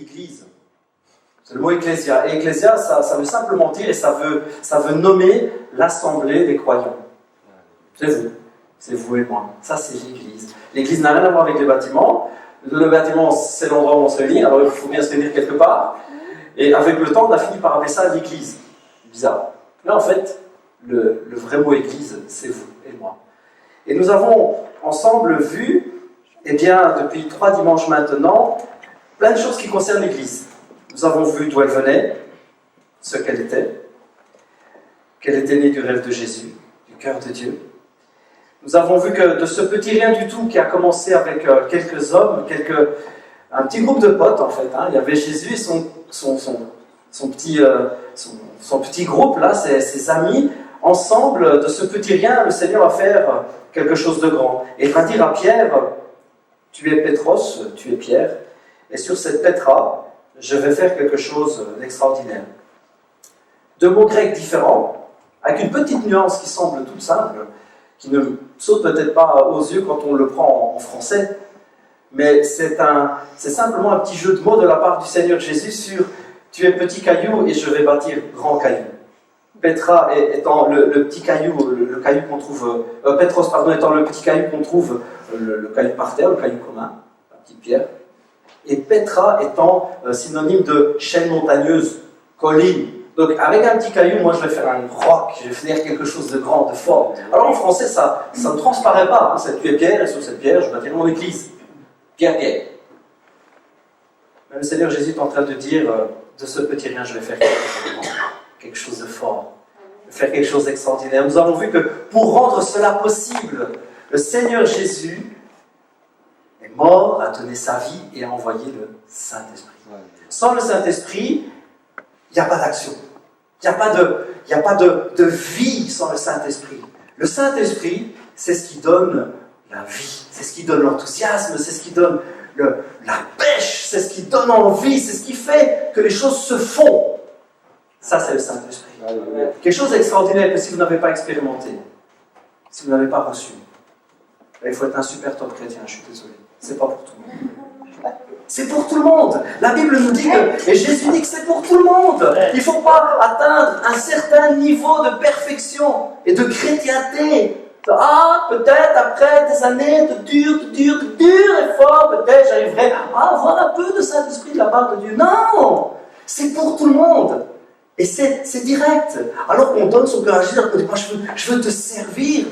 l'église. C'est le mot ecclésia. Et ecclésia, ça veut simplement dire, et ça veut nommer l'assemblée des croyants. C'est vous et moi. Ça, c'est l'église. L'église n'a rien à voir avec les bâtiments. Le bâtiment, c'est l'endroit où on se réunit, alors il faut bien se réunir quelque part. Et avec le temps, on a fini par appeler ça l'église. Bizarre. Là, en fait, le vrai mot église, c'est vous et moi. Et nous avons ensemble vu, eh bien, depuis 3 dimanches maintenant, plein de choses qui concernent l'église. Nous avons vu d'où elle venait, ce qu'elle était née du rêve de Jésus, du cœur de Dieu. Nous avons vu que de ce petit rien du tout qui a commencé avec quelques hommes, un petit groupe de potes en fait, il y avait Jésus et son petit groupe là, ses amis, ensemble, de ce petit rien, le Seigneur va faire quelque chose de grand. Et il va dire à Pierre, tu es Pétros, tu es Pierre, et sur cette Pétra, je vais faire quelque chose d'extraordinaire. 2 mots grecs différents, avec une petite nuance qui semble toute simple, qui ne saute peut-être pas aux yeux quand on le prend en français, mais c'est simplement un petit jeu de mots de la part du Seigneur Jésus sur « tu es petit caillou et je vais bâtir grand caillou ». Pétra étant le petit caillou, le caillou qu'on trouve, Pétros, pardon, étant le petit caillou qu'on trouve, le caillou par terre, le caillou commun, la petite pierre, et Pétra étant synonyme de chaîne montagneuse, colline. Donc avec un petit caillou, moi je vais faire un roc, je vais faire quelque chose de grand, de fort. Alors en français, ça ne transparaît pas, tu es Pierre, et sur cette pierre, je bâtirai mon église. Pierre. Mais le Seigneur Jésus est en train de dire, de ce petit rien, je vais faire quelque chose de fort, je vais faire quelque chose d'extraordinaire. Nous avons vu que pour rendre cela possible, le Seigneur Jésus est mort, a donné sa vie et a envoyé le Saint-Esprit. Sans le Saint-Esprit, il n'y a pas d'action. Il n'y a pas de vie sans le Saint-Esprit. Le Saint-Esprit, c'est ce qui donne la vie, c'est ce qui donne l'enthousiasme, c'est ce qui donne la pêche, c'est ce qui donne envie, c'est ce qui fait que les choses se font. Ça, c'est le Saint-Esprit. Quelque chose d'extraordinaire que si vous n'avez pas expérimenté, si vous n'avez pas reçu, il faut être un super top chrétien, je suis désolé. C'est pas pour tout le monde. C'est pour tout le monde. La Bible nous dit que, et Jésus dit que c'est pour tout le monde. Il ne faut pas atteindre un certain niveau de perfection et de chrétienté. Peut-être après des années de dur effort, peut-être j'arriverai à avoir un peu de Saint-Esprit de la part de Dieu. Non! C'est pour tout le monde. Et c'est direct. Alors qu'on donne son cœur à Jésus, on dit, moi je veux te servir.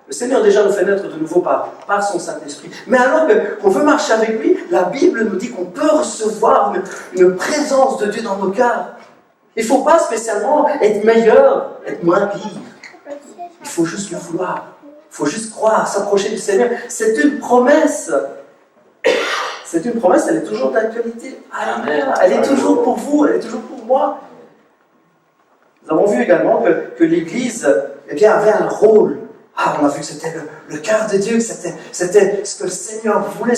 Le Seigneur déjà nous fait naître de nouveau par son Saint-Esprit. Mais alors qu'on veut marcher avec lui, la Bible nous dit qu'on peut recevoir une présence de Dieu dans nos cœurs. Il ne faut pas spécialement être meilleur, être moins pire. Il faut juste le vouloir. Il faut juste croire, s'approcher du Seigneur. C'est une promesse. C'est une promesse, elle est toujours d'actualité. Elle est toujours pour vous, elle est toujours pour moi. Nous avons vu également que l'Église avait un rôle. On a vu que c'était le cœur de Dieu, que c'était ce que le Seigneur voulait,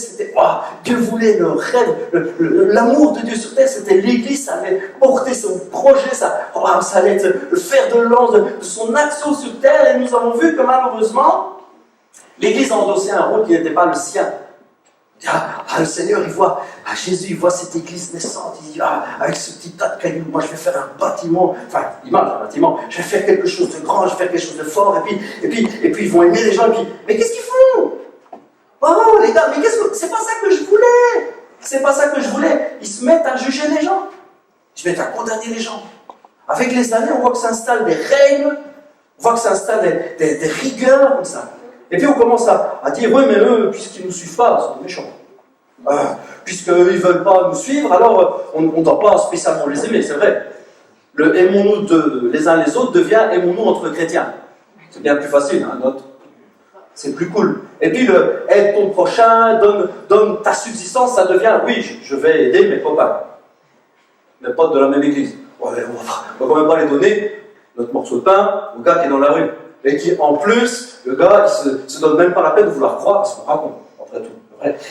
Dieu voulait le rêve, l'amour de Dieu sur terre, c'était l'Église, ça allait porter son projet, ça allait être le fer de lance de son action sur terre, et nous avons vu que malheureusement, l'Église a endossé un rôle qui n'était pas le sien. Le Seigneur, il voit, Jésus, il voit cette église naissante, il dit, avec ce petit tas de cailloux, moi je vais faire un bâtiment, image un bâtiment, je vais faire quelque chose de grand, je vais faire quelque chose de fort, et puis ils vont aimer les gens, et puis, mais qu'est-ce qu'ils font? Oh les gars, mais c'est pas ça que je voulais, c'est pas ça que je voulais. Ils se mettent à juger les gens, ils se mettent à condamner les gens. Avec les années, on voit que s'installent des règles, on voit que s'installent des rigueurs comme ça. Et puis on commence à dire, oui, mais eux, puisqu'ils ne nous suivent pas, c'est méchant. Puisqu'ils ne veulent pas nous suivre, alors on ne doit pas spécialement les aimer, c'est vrai. Le aimons-nous les uns les autres devient aimons-nous entre chrétiens. C'est bien plus facile, c'est plus cool. Et puis le aide ton prochain, donne ta subsistance, ça devient, oui, je vais aider mes copains. Mes potes de la même église. On ne va quand même pas les donner notre morceau de pain au gars qui est dans la rue. Et qui, en plus, le gars, il ne se donne même pas la peine de vouloir croire à ce qu'on raconte, après tout.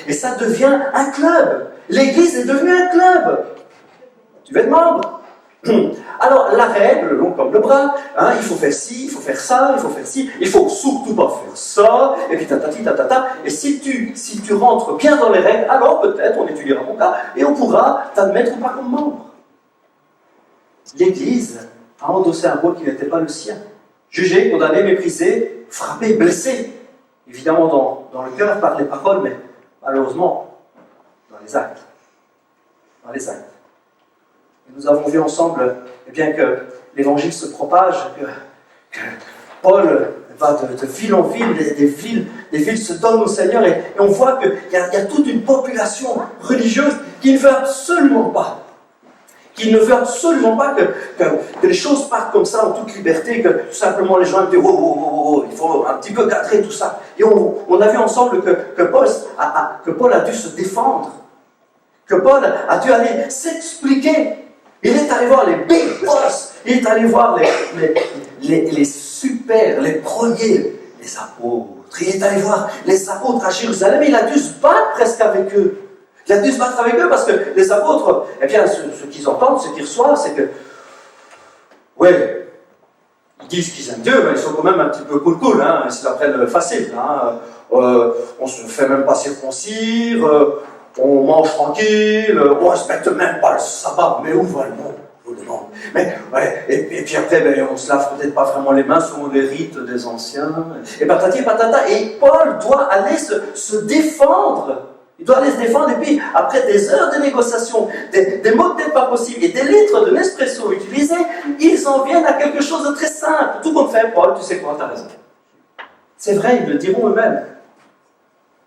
Et ça devient un club. L'église est devenue un club. Tu veux être membre? Alors, la règle, long comme le bras, il faut faire ci, il faut faire ça, il faut faire ci, il faut surtout pas faire ça, et puis tatati tatata. Et si tu rentres bien dans les règles, alors peut-être on étudiera ton cas, et on pourra t'admettre ou pas comme membre. L'Église a endossé un rôle qui n'était pas le sien. Jugé, condamné, méprisé, frappé, blessé. Évidemment dans le cœur, par les paroles, mais malheureusement, dans les actes. Dans les actes. Et nous avons vu ensemble que l'évangile se propage, que Paul va de ville en ville, des villes se donnent au Seigneur, et on voit qu'il y a toute une population religieuse qui ne veut absolument pas que les choses partent comme ça en toute liberté, que tout simplement les gens disent oh, il faut un petit peu cadrer tout ça. Et on a vu ensemble que Paul a dû se défendre, que Paul a dû aller s'expliquer. Il est allé voir les big boss, il est allé voir les super, les premiers, les apôtres. Il est allé voir les apôtres à Jérusalem, il a dû se battre presque avec eux. Il a dû se battre avec eux parce que les apôtres, ce qu'ils entendent, ce qu'ils reçoivent, c'est que, ils disent qu'ils aiment Dieu, mais ils sont quand même un petit peu cool, ils se la prennent facile. On se fait même pas circoncire, on mange tranquille, on respecte même pas le sabbat, mais où va le monde? Je vous demande. Et puis après, on se lave peut-être pas vraiment les mains selon les rites des anciens, et patati et patata. Et Paul doit aller se défendre. Il doit aller se défendre, et puis, après des heures de négociation, des mots peut-être pas possibles, et des litres de Nespresso utilisés, ils en viennent à quelque chose de très simple. Tout compte fait, Paul, tu sais quoi, t'as raison. C'est vrai, ils le diront eux-mêmes.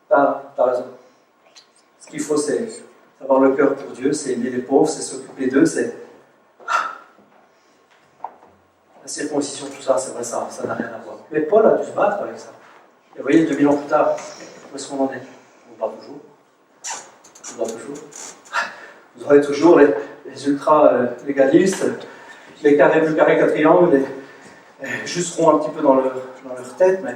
T'as raison. Ce qu'il faut, c'est avoir le cœur pour Dieu, c'est aimer les pauvres, c'est s'occuper d'eux, c'est... La circoncision, tout ça, c'est vrai, ça n'a rien à voir. Mais Paul a dû se battre avec ça. Et vous voyez, 2000 ans plus tard, où est-ce qu'on en est? On parle toujours. Vous aurez toujours les ultra-légalistes, les carrés plus carrés qu'un triangle, jugeront un petit peu dans leur tête, mais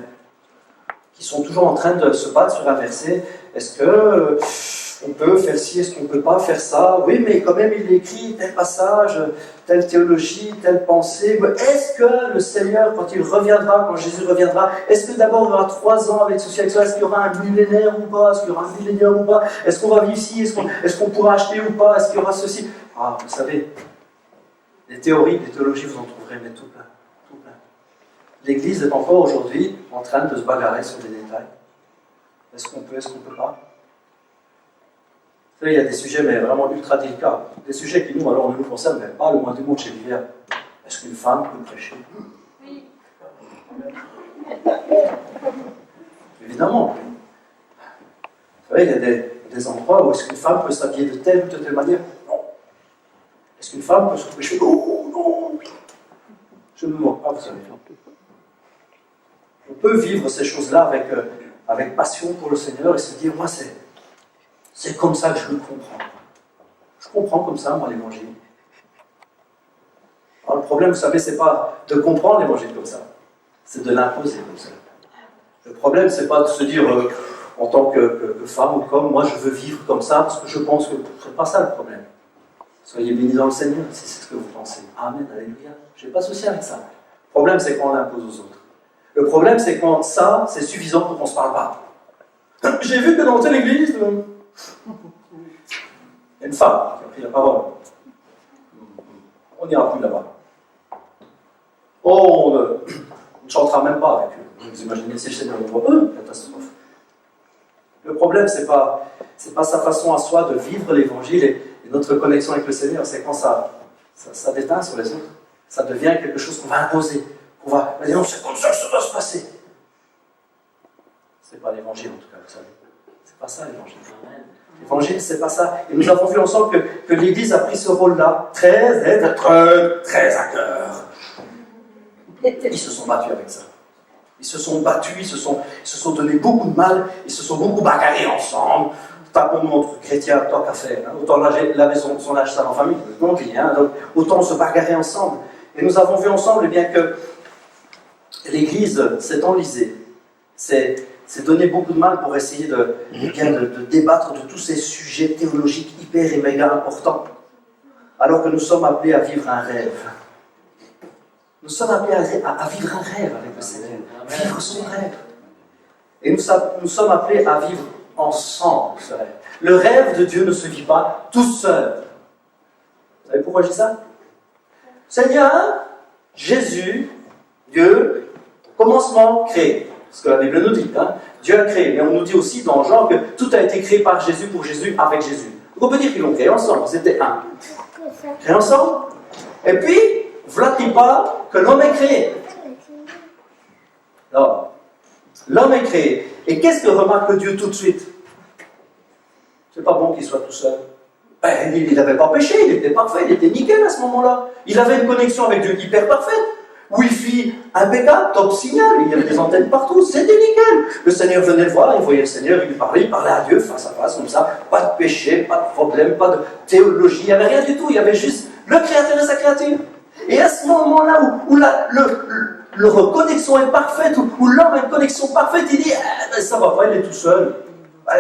qui sont toujours en train de se battre sur un verset. Est-ce que on peut faire ci, est-ce qu'on ne peut pas faire ça? Oui, mais quand même il écrit tel passage, telle théologie, telle pensée. Mais est-ce que le Seigneur, quand il reviendra, quand Jésus reviendra, est-ce que d'abord il y aura 3 ans avec ceci, avec ça? Est-ce qu'il y aura un millénaire ou pas? Est-ce qu'il y aura un millénium ou pas? Est-ce qu'on va vivre ici? Est-ce qu'on pourra acheter ou pas? Est-ce qu'il y aura ceci? Ah, vous savez, les théories, les théologies, vous en trouverez, mais tout plein. Tout plein. L'Église est encore aujourd'hui en train de se bagarrer sur des détails. Est-ce qu'on peut, est-ce qu'on ne peut pas? Il y a des sujets mais vraiment ultra délicats, des sujets qui nous, alors ne nous concernent mais pas le moins du monde chez l'hiver. Est-ce qu'une femme peut prêcher? Oui. Évidemment. Vous savez, il y a des endroits où est-ce qu'une femme peut s'habiller de telle ou de telle manière? Non. Est-ce qu'une femme peut se prêcher? Oh non. Je ne me moque pas, vous savez. On peut vivre ces choses-là avec passion pour le Seigneur et se dire, moi c'est comme ça que je le comprends. Je comprends comme ça, moi, l'Évangile. Alors le problème, vous savez, c'est pas de comprendre l'Évangile comme ça, c'est de l'imposer comme ça. Le problème, c'est pas de se dire, en tant que femme ou qu'homme, moi je veux vivre comme ça, parce que je pense que c'est pas ça le problème. Soyez bénis dans le Seigneur, si c'est ce que vous pensez. Amen, alléluia. Je n'ai pas de souci avec ça. Le problème, c'est quand on l'impose aux autres. Le problème, c'est quand ça, c'est suffisant pour qu'on ne se parle pas. J'ai vu que dans telle église, il y a une femme qui a pris la parole. On n'ira plus là-bas. Oh, on ne chantera même pas avec eux. Vous imaginez si le Seigneur nous voit, catastrophe. Le problème, c'est pas sa façon à soi de vivre l'évangile et notre connexion avec le Seigneur, c'est quand ça déteint sur les autres. Ça devient quelque chose qu'on va imposer. Qu'on va dire non, c'est comme ça que ça doit se passer. C'est pas l'évangile en tout cas, vous savez. C'est pas ça l'évangile. L'évangile, c'est pas ça. Et nous avons vu ensemble que l'Église a pris ce rôle-là très à cœur. Ils se sont battus avec ça. Ils se sont battus, ils se sont donné beaucoup de mal, ils se sont beaucoup bagarrés ensemble. Tapons-nous entre chrétiens, tant qu'à faire. Hein. Autant laver son linge sale en famille, non, rien. Donc, autant se bagarrer ensemble. Et nous avons vu ensemble que l'Église s'est enlisée, s'est donné beaucoup de mal pour essayer de débattre de tous ces sujets théologiques hyper et méga importants. alors que nous sommes appelés à vivre un rêve. Nous sommes appelés à vivre un rêve avec le Seigneur, vivre son rêve. Et nous sommes appelés à vivre ensemble ce rêve. Le rêve de Dieu ne se vit pas tout seul. Vous savez pourquoi je dis ça? Seigneur, Jésus, Dieu, commencement créé. Ce que la Bible nous dit. Hein? Dieu a créé. Mais on nous dit aussi dans Jean que tout a été créé par Jésus, pour Jésus, avec Jésus. Donc on peut dire qu'ils l'ont créé ensemble. C'était un. Créé ensemble. Et puis, voilà-t-il pas que l'homme est créé. Alors, l'homme est créé. Et qu'est-ce que remarque Dieu tout de suite? C'est pas bon qu'il soit tout seul. Ben, il n'avait pas péché, il était parfait, il était nickel à ce moment-là. Il avait une connexion avec Dieu hyper parfaite. Wi-Fi impeccable, top signal, il y avait des antennes partout, c'était nickel. Le Seigneur venait le voir, il voyait le Seigneur, il parlait à Dieu face à face, comme ça. Pas de péché, pas de problème, pas de théologie, il n'y avait rien du tout. Il y avait juste le Créateur et sa créature. Et à ce moment-là où la reconnexion est parfaite, où l'homme a une connexion parfaite, il dit ben, ça va pas, il est tout seul.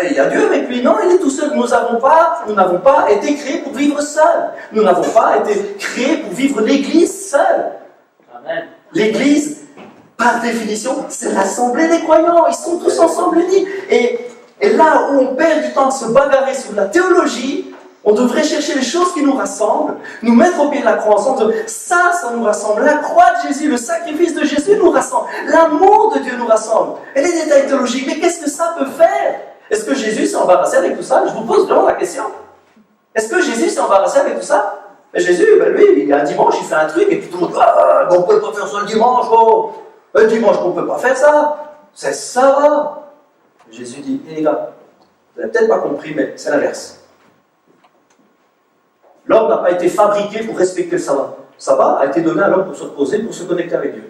Il y a Dieu avec lui, non, il est tout seul. Nous n'avons pas été créés pour vivre seuls. Nous n'avons pas été créés pour vivre l'Église seule. Amen. L'Église, par définition, c'est l'assemblée des croyants. Ils sont tous ensemble unis. Et là où on perd du temps à se bagarrer sur la théologie, on devrait chercher les choses qui nous rassemblent, nous mettre au pied de la croix ensemble. Ça nous rassemble. La croix de Jésus, le sacrifice de Jésus nous rassemble. L'amour de Dieu nous rassemble. Et les détails théologiques, mais qu'est-ce que ça peut faire? Est-ce que Jésus s'est embarrassé avec tout ça? Je vous pose vraiment la question. Est-ce que Jésus s'est embarrassé avec tout ça? Mais Jésus, ben lui, il y a un dimanche, il fait un truc, et puis tout le monde dit on ne peut pas faire ça le dimanche, oh. Le dimanche, on ne peut pas faire ça. C'est ça va. Jésus dit, les gars, vous n'avez peut-être pas compris, mais c'est l'inverse. L'homme n'a pas été fabriqué pour respecter le sabbat. Le sabbat a été donné à l'homme pour se reposer, pour se connecter avec Dieu.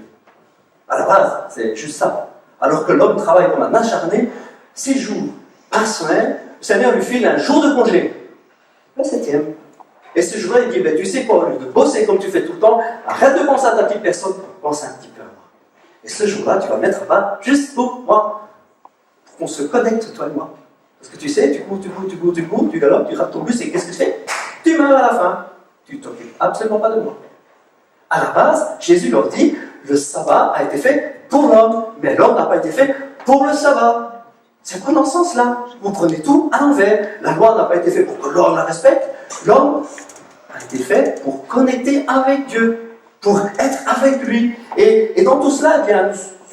À la base, c'est juste ça. Alors que l'homme travaille comme un acharné, 6 jours par semaine, le Seigneur lui file un jour de congé. Le 7e. Et ce jour-là, il dit, ben, tu sais quoi, au lieu de bosser comme tu fais tout le temps, arrête de penser à ta petite personne, pense un petit peu à moi. Et ce jour-là, tu vas mettre à bas juste pour moi, pour qu'on se connecte, toi et moi. Parce que tu sais, tu cours, tu galopes, tu rates ton bus, et qu'est-ce que tu fais? Tu meurs à la fin. Tu t'occupes absolument pas de moi. À la base, Jésus leur dit, le sabbat a été fait pour l'homme, mais l'homme n'a pas été fait pour le sabbat. C'est quoi dans ce sens-là? Vous prenez tout à l'envers. La loi n'a pas été faite pour que l'homme la respecte. L'homme a été fait pour connecter avec Dieu, pour être avec lui. Et dans tout cela, eh bien,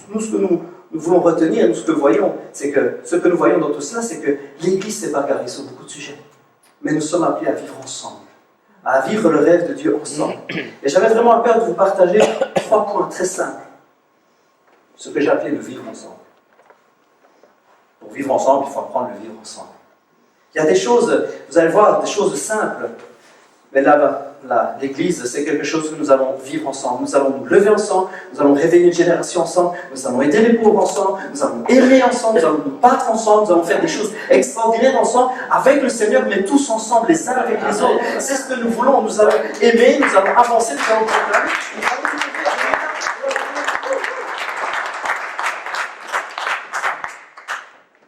nous, ce que nous voulons retenir, nous, ce que nous voyons, dans tout cela, c'est que l'Église s'est bagarrée sur beaucoup de sujets. Mais nous sommes appelés à vivre ensemble, à vivre le rêve de Dieu ensemble. Et j'avais vraiment à cœur de vous partager 3 points très simples. Ce que j'ai appelé le vivre ensemble. Pour vivre ensemble, il faut apprendre à le vivre ensemble. Il y a des choses, vous allez voir, des choses simples. Mais là, l'Église, c'est quelque chose que nous allons vivre ensemble. Nous allons nous lever ensemble, nous allons réveiller une génération ensemble, nous allons aider les pauvres ensemble, nous allons aimer ensemble, nous allons nous battre ensemble, nous allons faire des choses extraordinaires ensemble, avec le Seigneur, mais tous ensemble, les uns avec les autres. C'est ce que nous voulons. Nous allons aimer, nous allons avancer, nous allons proclamer.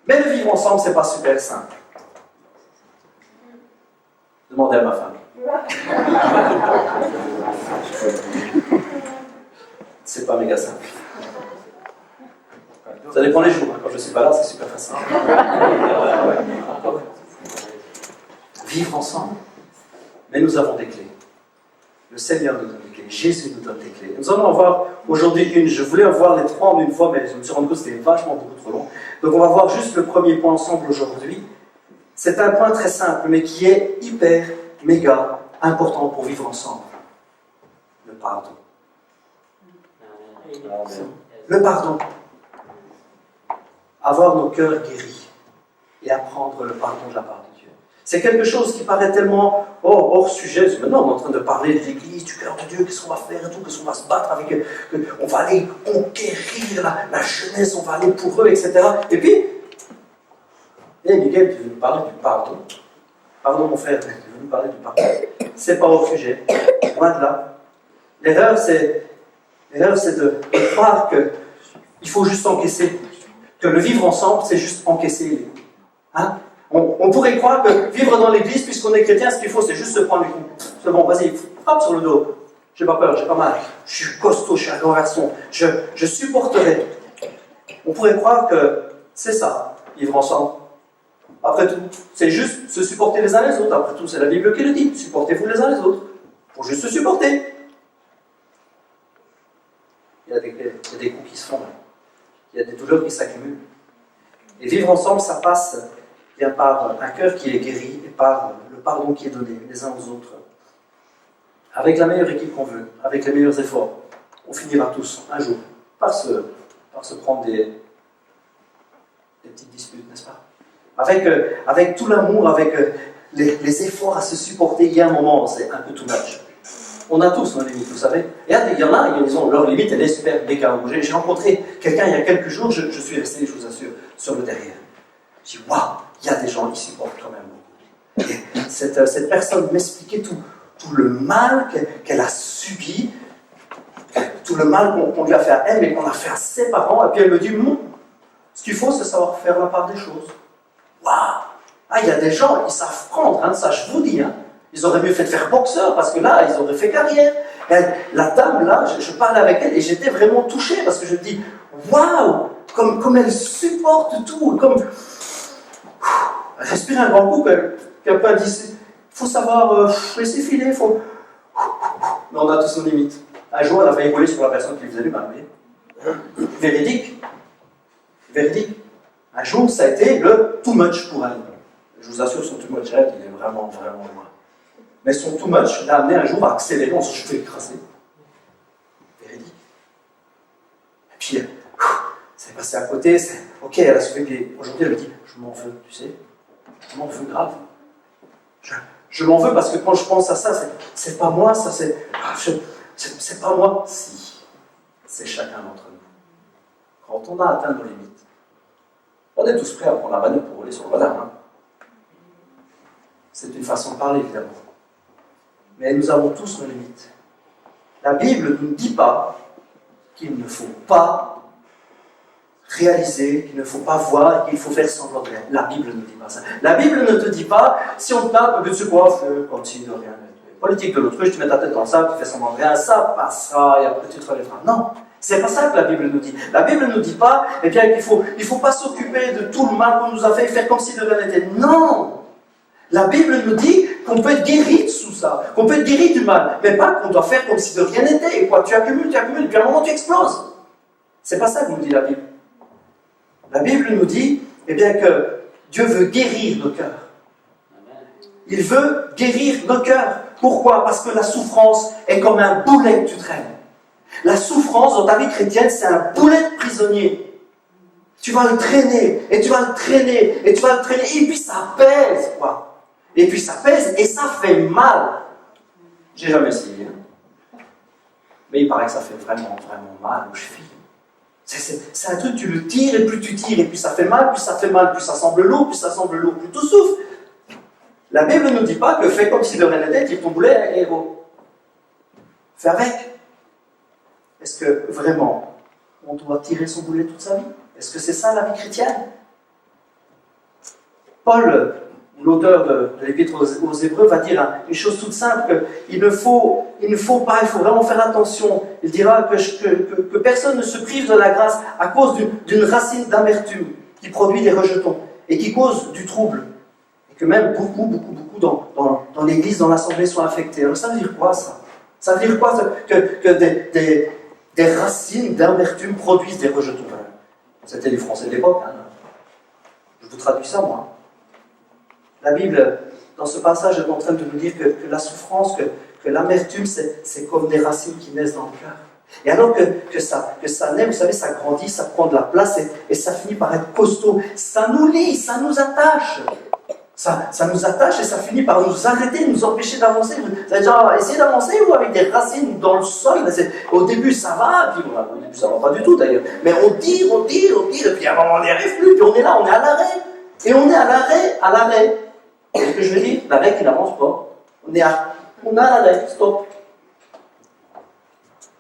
Mais le vivre ensemble, c'est pas super simple. Demandez à ma femme. C'est pas méga simple. Ça dépend des jours. Quand je ne suis pas là, c'est super facile. Vivre ensemble. Mais nous avons des clés. Le Seigneur nous donne des clés. Jésus nous donne des clés. Nous allons en voir aujourd'hui une. Je voulais en voir les 3 en une fois, mais je me suis rendu compte que c'était vachement beaucoup trop long. Donc on va voir juste le premier point ensemble aujourd'hui. C'est un point très simple, mais qui est hyper, méga important pour vivre ensemble. Le pardon. Le pardon. Avoir nos cœurs guéris et apprendre le pardon de la part de Dieu. C'est quelque chose qui paraît tellement hors sujet. Maintenant, on est en train de parler de l'Église, du cœur de Dieu, qu'est-ce qu'on va faire et tout, qu'est-ce qu'on va se battre avec, on va aller conquérir la jeunesse, on va aller pour eux, etc. Et puis, Miguel, tu veux nous parler du pardon? Pardon, mon frère, tu veux nous parler du pardon? C'est pas hors sujet, loin de là. L'erreur, c'est de croire qu'il faut juste encaisser. Que le vivre ensemble, c'est juste encaisser. Hein? On pourrait croire que vivre dans l'église, puisqu'on est chrétien, ce qu'il faut, c'est juste se prendre les coups. C'est bon, vas-y, frappe sur le dos. J'ai pas peur, j'ai pas mal. Je suis costaud, je suis un grand garçon. Je supporterai. On pourrait croire que c'est ça, vivre ensemble. Après tout, c'est juste se supporter les uns les autres. Après tout, c'est la Bible qui le dit. Supportez-vous les uns les autres. Pour juste se supporter. Il y a des coups qui se font. Il y a des douleurs qui s'accumulent. Et vivre ensemble, ça passe bien par un cœur qui est guéri et par le pardon qui est donné les uns aux autres. Avec la meilleure équipe qu'on veut, avec les meilleurs efforts, on finira tous, un jour, par se prendre des petites disputes, n'est-ce pas? Avec tout l'amour, avec les efforts à se supporter, il y a un moment, c'est un peu too much. On a tous nos limites, vous savez. Et il y en a, ils ont leur limite, elle est super méga. J'ai rencontré quelqu'un il y a quelques jours, je suis resté, je vous assure, sur le derrière. J'ai dit, waouh, il y a des gens qui supportent quand même beaucoup. Et cette personne m'expliquait tout le mal qu'elle a subi, tout le mal qu'on lui a fait à elle, mais qu'on a fait à ses parents. Et puis elle me dit, ce qu'il faut, c'est savoir faire la part des choses. Waouh! Ah, il y a des gens, ils savent prendre, hein, ça je vous dis. Hein. Ils auraient mieux fait de faire boxeur, parce que là, ils auraient fait carrière. La dame, là, je parlais avec elle et j'étais vraiment touché, parce que je me dis, waouh! Comme elle supporte tout, comme... Respire un grand coup, quelqu'un dit, il faut savoir laisser filer, il faut... Mais on a tous nos limites. Un jour, elle a failli rouler sur la personne qui lui faisait du mal, vous voyez. Véridique. Véridique. Un jour, ça a été le too much pour elle. Je vous assure, son too much, il est vraiment, vraiment loin. Mais son too much l'a amené un jour à accélérer, on se fait écraser. Véridique. Et puis, c'est passé à côté, ok, elle a sauvé, puis aujourd'hui, elle me dit, je m'en veux, tu sais. Je m'en veux grave. Je m'en veux parce que quand je pense à ça, c'est pas moi, ça c'est pas moi. Si, c'est chacun d'entre nous. Quand on a atteint nos limites, on est tous prêts à prendre la manette pour rouler sur le volant. Hein. C'est une façon de parler, évidemment. Mais nous avons tous nos limites. La Bible ne nous dit pas qu'il ne faut pas réaliser, qu'il ne faut pas voir, qu'il faut faire semblant de rien. La Bible ne dit pas ça. La Bible ne te dit pas, si on te tape, tu sais quoi, continue de rien. Politique de l'autruche, tu mets ta tête dans ça, tu fais semblant de rien, ça passera, et après tu te relèveras. Non, c'est pas ça que la Bible nous dit. La Bible ne nous dit pas, eh bien, qu'il faut pas s'occuper de tout le mal qu'on nous a fait et faire comme si de rien n'était. Non! La Bible nous dit qu'on peut être guéri de tout ça, qu'on peut être guéri du mal, mais pas qu'on doit faire comme si de rien n'était. Et quoi, tu accumules, et puis à un moment tu exploses. C'est pas ça que nous dit la Bible. La Bible nous dit, eh bien, que Dieu veut guérir nos cœurs. Il veut guérir nos cœurs. Pourquoi? Parce que la souffrance est comme un boulet que tu traînes. La souffrance dans ta vie chrétienne, c'est un boulet de prisonnier. Tu vas le traîner, et tu vas le traîner, et tu vas le traîner, et puis ça pèse, quoi. Et puis ça pèse, et ça fait mal. J'ai jamais essayé. Hein. Mais il paraît que ça fait vraiment, vraiment mal aux chevilles. C'est un truc, tu le tires, et plus tu tires, et plus ça fait mal, plus ça semble lourd, plus ça semble lourd, plus tout souffle. La Bible ne nous dit pas que fais comme si de rien n'était, tire ton boulet, et héros. Fais avec. Est-ce que vraiment, on doit tirer son boulet toute sa vie? Est-ce que c'est ça la vie chrétienne? Paul, l'auteur de l'Épître aux Hébreux, va dire une chose toute simple, qu'il ne faut pas, il faut vraiment faire attention. Il dira que personne ne se prive de la grâce à cause d'une racine d'amertume qui produit des rejetons et qui cause du trouble. Et que même beaucoup dans l'Église, dans l'Assemblée sont affectés. Alors ça veut dire quoi ça? Ça veut dire quoi que des racines d'amertume produisent des rejetons? C'était les Français de l'époque. Hein. Je vous traduis ça, moi. La Bible, dans ce passage, est en train de nous dire que la souffrance, que l'amertume, c'est comme des racines qui naissent dans le cœur. Et alors que ça naît, vous savez, ça grandit, ça prend de la place et ça finit par être costaud. Ça nous lie, ça nous attache. Ça nous attache et ça finit par nous arrêter, nous empêcher d'avancer. Vous avez déjà essayé d'avancer ou avec des racines dans le sol? Au début, ça va, puis au début, ça va pas du tout d'ailleurs. Mais on tire, et puis à un moment, on n'y arrive plus, puis on est là, on est à l'arrêt. Et on est à l'arrêt. C'est ce que je veux dire, l'arrêt qui n'avance pas. On est à l'arrêt, stop.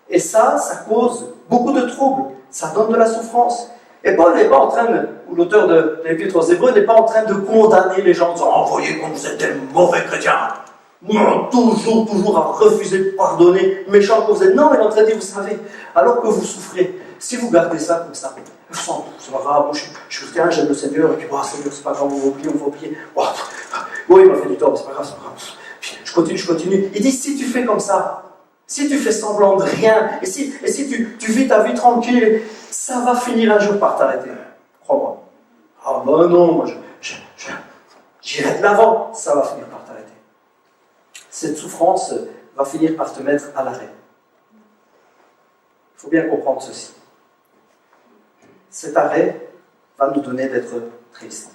Et ça cause beaucoup de troubles. Ça donne de la souffrance. Et Paul n'est pas en train ou l'auteur de l'Épître aux Hébreux n'est pas en train de condamner les gens en disant « Oh, voyez comme vous êtes des mauvais chrétiens, toujours à refuser de pardonner, méchants que vous êtes. » Non, il est en train de dire « Vous savez, alors que vous souffrez, si vous gardez ça comme ça, c'est pas grave, moi je suis chrétien, j'aime le Seigneur, et puis Seigneur, c'est pas grave, on va oublier. Oui, il m'a fait du tort, mais c'est pas grave, c'est pas grave. Puis, je continue. Il dit, si tu fais comme ça, si tu fais semblant de rien, et si tu vis ta vie tranquille, ça va finir un jour par t'arrêter. Crois-moi. Ah ben non, moi j'irai de l'avant, ça va finir par t'arrêter. Cette souffrance va finir par te mettre à l'arrêt. Il faut bien comprendre ceci. Cet arrêt va nous donner d'être tristes.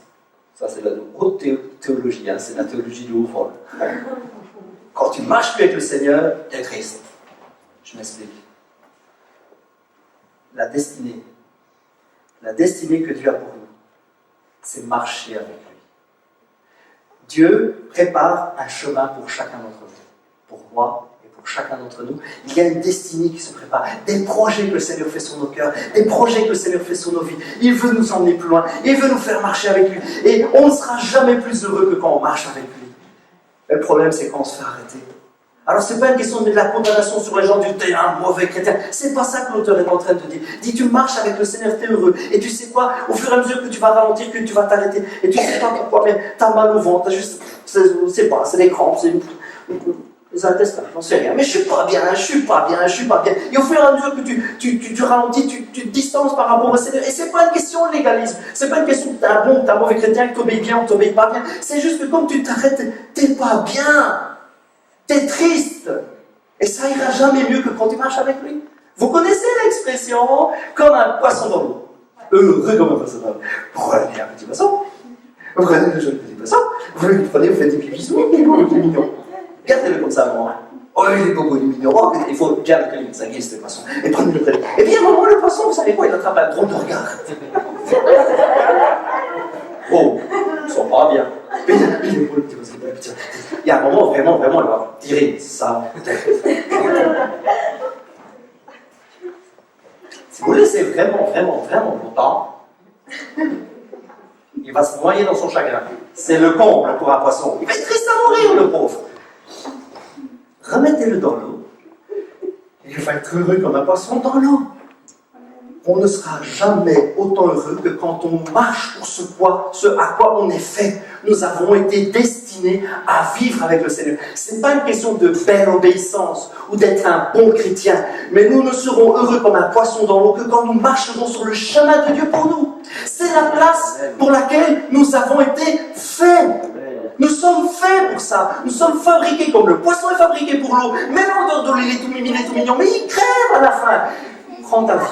Ça, c'est la haute théologie, hein, c'est la théologie du haut vol. Quand tu ne marches plus avec le Seigneur, tu es triste. Je m'explique. La destinée que Dieu a pour nous, c'est marcher avec lui. Dieu prépare un chemin pour chacun d'entre nous, pour moi et pour chacun d'entre nous. Il y a une destinée qui se prépare, des projets que le Seigneur fait sur nos cœurs, des projets que le Seigneur fait sur nos vies. Il veut nous emmener plus loin, il veut nous faire marcher avec lui. Et on ne sera jamais plus heureux que quand on marche avec lui. Mais le problème, c'est quand on se fait arrêter. Alors, ce n'est pas une question de mettre la condamnation sur les gens du t'es un mauvais chrétien. C'est pas ça que l'auteur est en train de te dire. Dis, tu marches avec le Seigneur, tu es heureux. Et tu sais quoi, au fur et à mesure que tu vas ralentir, que tu vas t'arrêter, et tu sais pas pourquoi, mais tu as mal au ventre, c'est des crampes, c'est les intestins, j'en sais rien. Mais je suis pas bien. Et au fur et à mesure que tu ralentis, tu te distances par rapport au Seigneur. Et c'est pas une question de légalisme. C'est pas une question que tu es un bon, que tu es un mauvais chrétien, que tu obéis bien ou tu obéis pas bien. C'est juste que comme tu t'arrêtes, t'es pas bien. T'es triste. Et ça ira jamais mieux que quand tu marches avec lui. Vous connaissez l'expression comme un poisson dans l'eau. Heureux comme un poisson dans l'eau. Prenez un petit poisson. Prenez un joli petit poisson. Vous le prenez, vous faites des petits bisous. Il est beau, il est mignon. Regardez-le comme ça, maman. Oh, il est beau, il est mignon. Oh, il faut bien le câliner, ça guise, ce poisson. Et prenez-le près. Et puis à un moment, le poisson, vous savez quoi, il attrape un drôle de regard. Oh, ils sont pas bien. Il y a un moment, vraiment, il va tirer ça. Si vous laissez vraiment longtemps, il va se noyer dans son chagrin. C'est le comble pour un poisson. Il va être triste à mourir, le pauvre. Remettez-le dans l'eau. Il va être heureux comme un poisson dans l'eau. On ne sera jamais autant heureux que quand on marche pour ce à quoi on est fait. Nous avons été destinés à vivre avec le Seigneur. Ce n'est pas une question de belle obéissance ou d'être un bon chrétien, mais nous ne serons heureux comme un poisson dans l'eau que quand nous marcherons sur le chemin de Dieu pour nous. C'est la place pour laquelle nous avons été faits. Nous sommes faits pour ça. Nous sommes fabriqués comme le poisson est fabriqué pour l'eau. Même en dehors de l'eau, il est tout mimi, il est tout mignon, mais il crève à la fin. Prends ta vie.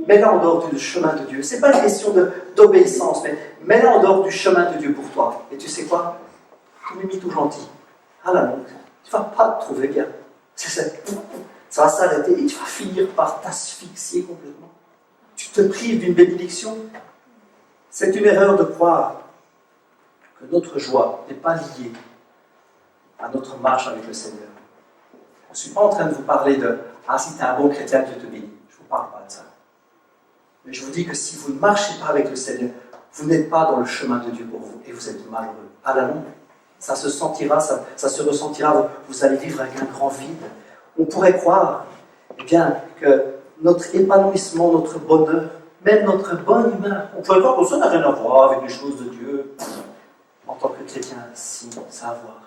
Mets-la en dehors du chemin de Dieu. Ce n'est pas une question d'obéissance, mais mets-la en dehors du chemin de Dieu pour toi. Et tu sais quoi? Tout mimi, tout gentil. À la longue, tu ne vas pas te trouver bien. Ça va s'arrêter et tu vas finir par t'asphyxier complètement. Tu te prives d'une bénédiction. C'est une erreur de croire que notre joie n'est pas liée à notre marche avec le Seigneur. Je ne suis pas en train de vous parler de « Ah, si tu es un bon chrétien, Dieu te bénit ». Je ne vous parle pas de ça. Mais je vous dis que si vous ne marchez pas avec le Seigneur, vous n'êtes pas dans le chemin de Dieu pour vous et vous êtes malheureux. À la longue, ça se sentira, ça se ressentira, vous allez vivre avec un grand vide. On pourrait croire que notre épanouissement, notre bonheur, même notre bonne humeur, on pourrait croire que ça n'a rien à voir avec les choses de Dieu. En tant que chrétien, si, ça a à voir.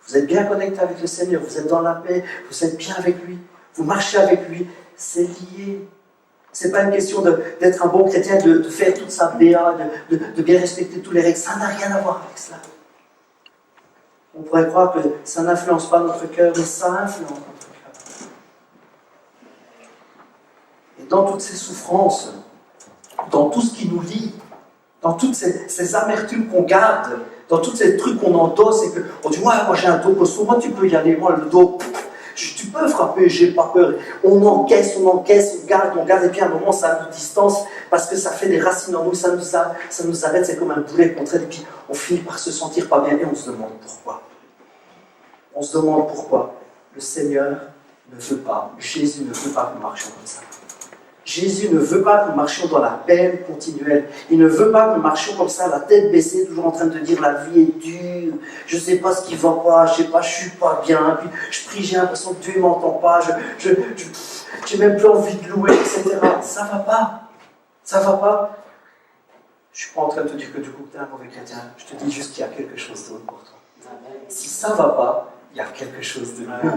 Vous êtes bien connecté avec le Seigneur, vous êtes dans la paix, vous êtes bien avec lui, vous marchez avec lui, c'est lié. Ce n'est pas une question d'être un bon chrétien, de faire toute sa BA, de bien respecter tous les règles. Ça n'a rien à voir avec cela. On pourrait croire que ça n'influence pas notre cœur, mais ça influence notre cœur. Et dans toutes ces souffrances, dans tout ce qui nous lie, dans toutes ces amertumes qu'on garde, dans tous ces trucs qu'on endosse et qu'on dit « moi j'ai un dos costaud, moi tu peux y aller, moi le dos... » Tu peux frapper, j'ai pas peur. On encaisse, on garde, et puis à un moment, ça nous distance parce que ça fait des racines en nous, ça nous arrête, c'est comme un boulet qu'on traite, et puis on finit par se sentir pas bien, et on se demande pourquoi. On se demande pourquoi le Seigneur ne veut pas, Jésus ne veut pas que nous marchions comme ça. Jésus ne veut pas que nous marchions dans la peine continuelle. Il ne veut pas que nous marchions comme ça, la tête baissée, toujours en train de dire la vie est dure, je ne sais pas ce qui va pas, je ne suis pas bien, puis je prie, j'ai l'impression que Dieu ne m'entend pas, j'ai même plus envie de louer, etc. Ça ne va pas. Ça ne va pas. Je ne suis pas en train de te dire que du coup tu es un mauvais chrétien. Je te dis juste qu'il y a quelque chose d'autre pour toi. Si ça ne va pas, il y a quelque chose de mieux.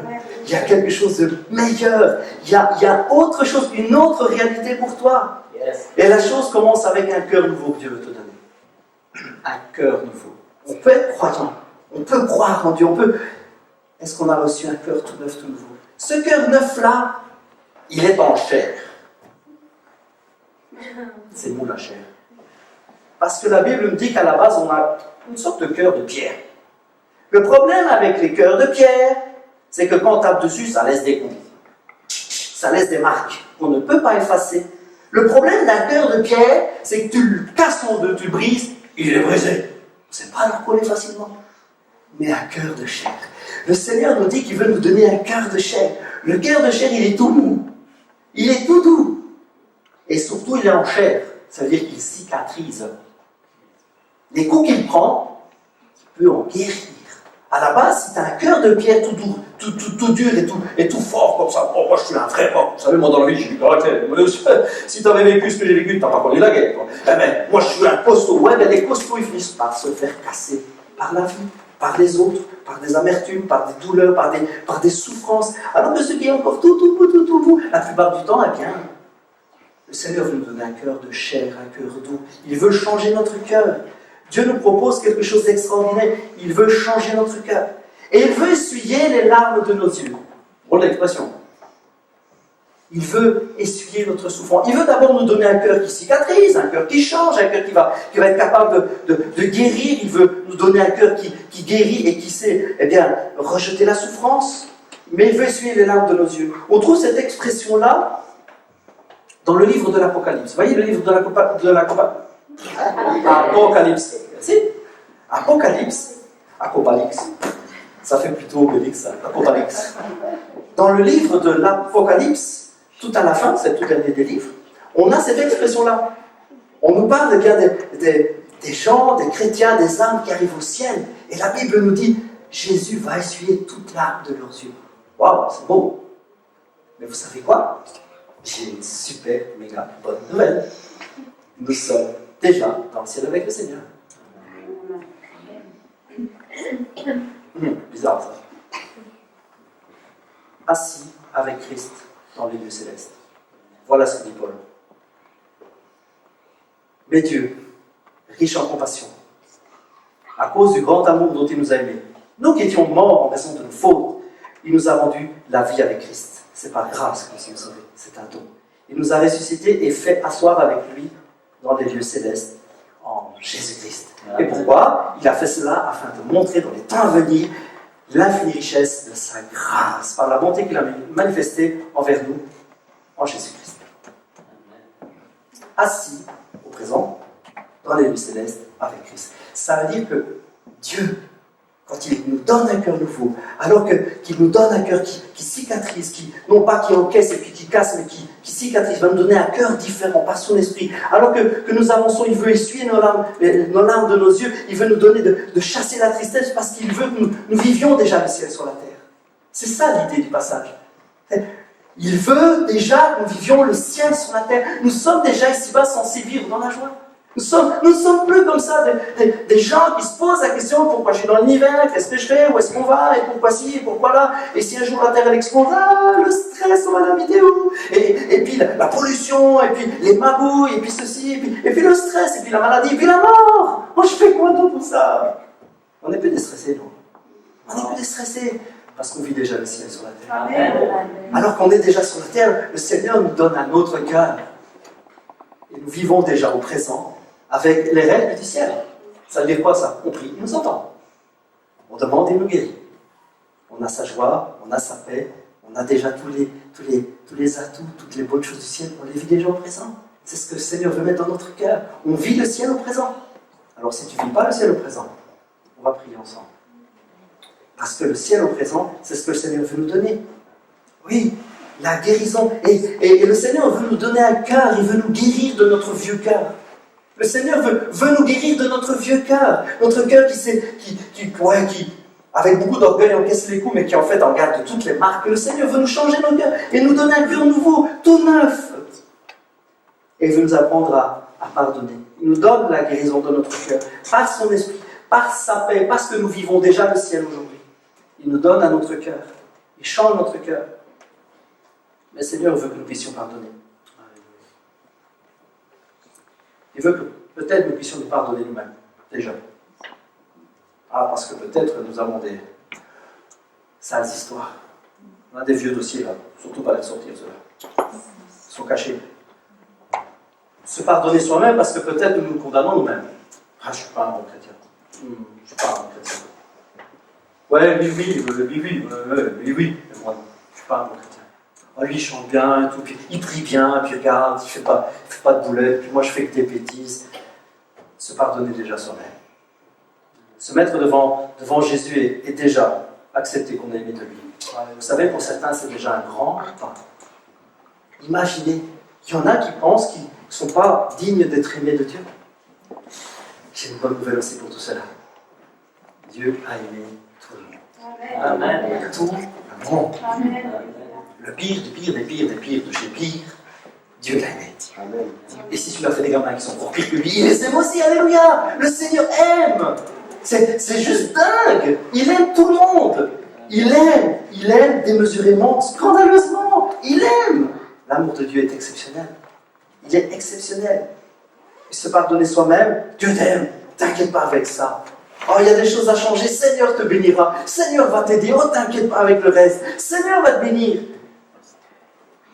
Il y a quelque chose de meilleur. Il y a autre chose, une autre réalité pour toi. Et la chose commence avec un cœur nouveau que Dieu veut te donner. Un cœur nouveau. On peut être croyant. On peut croire en Dieu. Est-ce qu'on a reçu un cœur tout neuf, tout nouveau? Ce cœur neuf-là, il est en chair. C'est mou la chair. Parce que la Bible nous dit qu'à la base, on a une sorte de cœur de pierre. Le problème avec les cœurs de pierre, c'est que quand on tape dessus, ça laisse des coups. Ça laisse des marques qu'on ne peut pas effacer. Le problème d'un cœur de pierre, c'est que tu le casses en deux, tu le brises, il est brisé. C'est pas à le recoller facilement. Mais un cœur de chair. Le Seigneur nous dit qu'il veut nous donner un cœur de chair. Le cœur de chair, il est tout mou. Il est tout doux. Et surtout, il est en chair. Ça veut dire qu'il cicatrise. Les coups qu'il prend, il peut en guérir. À la base, si tu as un cœur de pierre tout doux, tout dur et tout fort comme ça, oh, moi je suis un vrai fort. Vous savez, moi dans la vie, j'ai du caractère. Si tu avais vécu ce que j'ai vécu, tu n'as pas connu la guerre. Eh bien, moi je suis un costaud. Ouais, mais les costauds, ils finissent par se faire casser par la vie, par les autres, par des amertumes, par des douleurs, par des souffrances. Alors que ceux qui ont encore tout, la plupart du temps, eh bien, le Seigneur veut nous donner un cœur de chair, un cœur doux. Il veut changer notre cœur. Dieu nous propose quelque chose d'extraordinaire. Il veut changer notre cœur. Et il veut essuyer les larmes de nos yeux. Drôle l'expression. Il veut essuyer notre souffrance. Il veut d'abord nous donner un cœur qui cicatrise, un cœur qui change, un cœur qui va être capable de guérir. Il veut nous donner un cœur qui guérit et qui sait, rejeter la souffrance. Mais il veut essuyer les larmes de nos yeux. On trouve cette expression-là dans le livre de l'Apocalypse. Vous voyez le livre de l'Apocalypse? Apocalypse. Si. Apocalypse. Ça fait plutôt Obélix, Apocalypse. Dans le livre de l'Apocalypse, tout à la fin, c'est tout dernier des livres, on a cette expression-là. On nous parle bien des gens, des chrétiens, des âmes qui arrivent au ciel. Et la Bible nous dit, Jésus va essuyer toute larme de leurs yeux. Waouh, c'est beau. Mais vous savez quoi? J'ai une super, méga bonne nouvelle. Nous sommes déjà dans le ciel avec le Seigneur. Bizarre ça. Assis avec Christ dans les lieux célestes. Voilà ce que dit Paul. Mais Dieu, riche en compassion, à cause du grand amour dont il nous a aimés, nous qui étions morts en raison de nos fautes, il nous a rendu la vie avec Christ. C'est par grâce que nous sommes sauvés, c'est un don. Il nous a ressuscités et fait asseoir avec lui dans les lieux célestes en Jésus-Christ. Et pourquoi? Il a fait cela afin de montrer dans les temps à venir l'infinie richesse de sa grâce, par la bonté qu'il a manifestée envers nous en Jésus-Christ. Assis au présent dans les lieux célestes avec Christ. Ça veut dire que Dieu, quand il nous donne un cœur nouveau, alors qu'il nous donne un cœur qui cicatrise, non pas qui encaisse et puis qui casse, mais qui cicatrise, va nous donner un cœur différent par son esprit. Alors que nous avançons, il veut essuyer nos larmes de nos yeux, il veut nous donner de chasser la tristesse parce qu'il veut que nous vivions déjà le ciel sur la terre. C'est ça l'idée du passage. Il veut déjà que nous vivions le ciel sur la terre. Nous sommes déjà ici-bas censés vivre dans la joie. Nous sommes plus comme ça, des gens qui se posent la question pourquoi je suis dans l'hiver, qu'est-ce que je fais, où est-ce qu'on va, et pourquoi ci, et pourquoi là, et si un jour la terre elle explose, le stress, on va l'habiter où, et puis la pollution, et puis les magouilles, et puis ceci, et puis le stress, et puis la maladie, et puis la mort. Moi je fais quoi d'autre pour ça? On n'est plus déstressés, non? On n'est plus déstressés parce qu'on vit déjà le ciel sur la terre. Amen. Alors qu'on est déjà sur la terre, le Seigneur nous donne un autre cœur. Et nous vivons déjà au présent avec les règles du ciel. Ça veut dire quoi ça? On prie, il nous entend. On demande, il nous guérit. On a sa joie, on a sa paix, on a déjà tous les atouts, toutes les bonnes choses du ciel, on les vit déjà au présent. C'est ce que le Seigneur veut mettre dans notre cœur. On vit le ciel au présent. Alors si tu ne vis pas le ciel au présent, on va prier ensemble. Parce que le ciel au présent, c'est ce que le Seigneur veut nous donner. Oui, la guérison. Et le Seigneur veut nous donner un cœur, il veut nous guérir de notre vieux cœur. Le Seigneur veut nous guérir de notre vieux cœur. Notre cœur qui avec beaucoup d'orgueil, encaisse les coups, mais qui en fait en garde toutes les marques. Le Seigneur veut nous changer nos cœurs et nous donner un cœur nouveau, tout neuf. Et il veut nous apprendre à pardonner. Il nous donne la guérison de notre cœur, par son esprit, par sa paix, parce que nous vivons déjà le ciel aujourd'hui. Il nous donne à notre cœur. Il change notre cœur. Mais le Seigneur veut que nous puissions pardonner. Il veut que peut-être nous puissions nous pardonner nous-mêmes, déjà. Parce que peut-être nous avons des sales histoires. On a des vieux dossiers là, surtout pas les sortir ceux-là. Ils sont cachés. Se pardonner soi-même parce que peut-être nous nous condamnons nous-mêmes. Je ne suis pas un bon chrétien. Je ne suis pas un bon chrétien. Ouais, oui. Mais moi, je ne suis pas un bon chrétien. Lui, il chante bien, et tout, puis il prie bien, puis regarde, il ne fait pas de boulettes, puis moi, je fais que des bêtises. Se pardonner déjà soi-même. Se mettre devant Jésus et déjà accepter qu'on est aimé de lui. Vous savez, pour certains, c'est déjà un grand pas. Imaginez, il y en a qui pensent qu'ils ne sont pas dignes d'être aimés de Dieu. J'ai une bonne nouvelle aussi pour tout cela. Dieu a aimé tout le monde. Amen. Tout le monde. Amen. Le pire, des pires de chez pire, Dieu l'a aimé. Amen. Et si tu leur fais des gamins qui sont encore pires que lui, il les aime aussi, alléluia. Le Seigneur aime. C'est juste dingue. Il aime tout le monde. Il aime démesurément, scandaleusement. Il aime. L'amour de Dieu est exceptionnel. Il est exceptionnel. Et se pardonner soi-même, Dieu t'aime. T'inquiète pas avec ça. Il y a des choses à changer. Seigneur te bénira. Seigneur va t'aider. T'inquiète pas avec le reste. Seigneur va te bénir.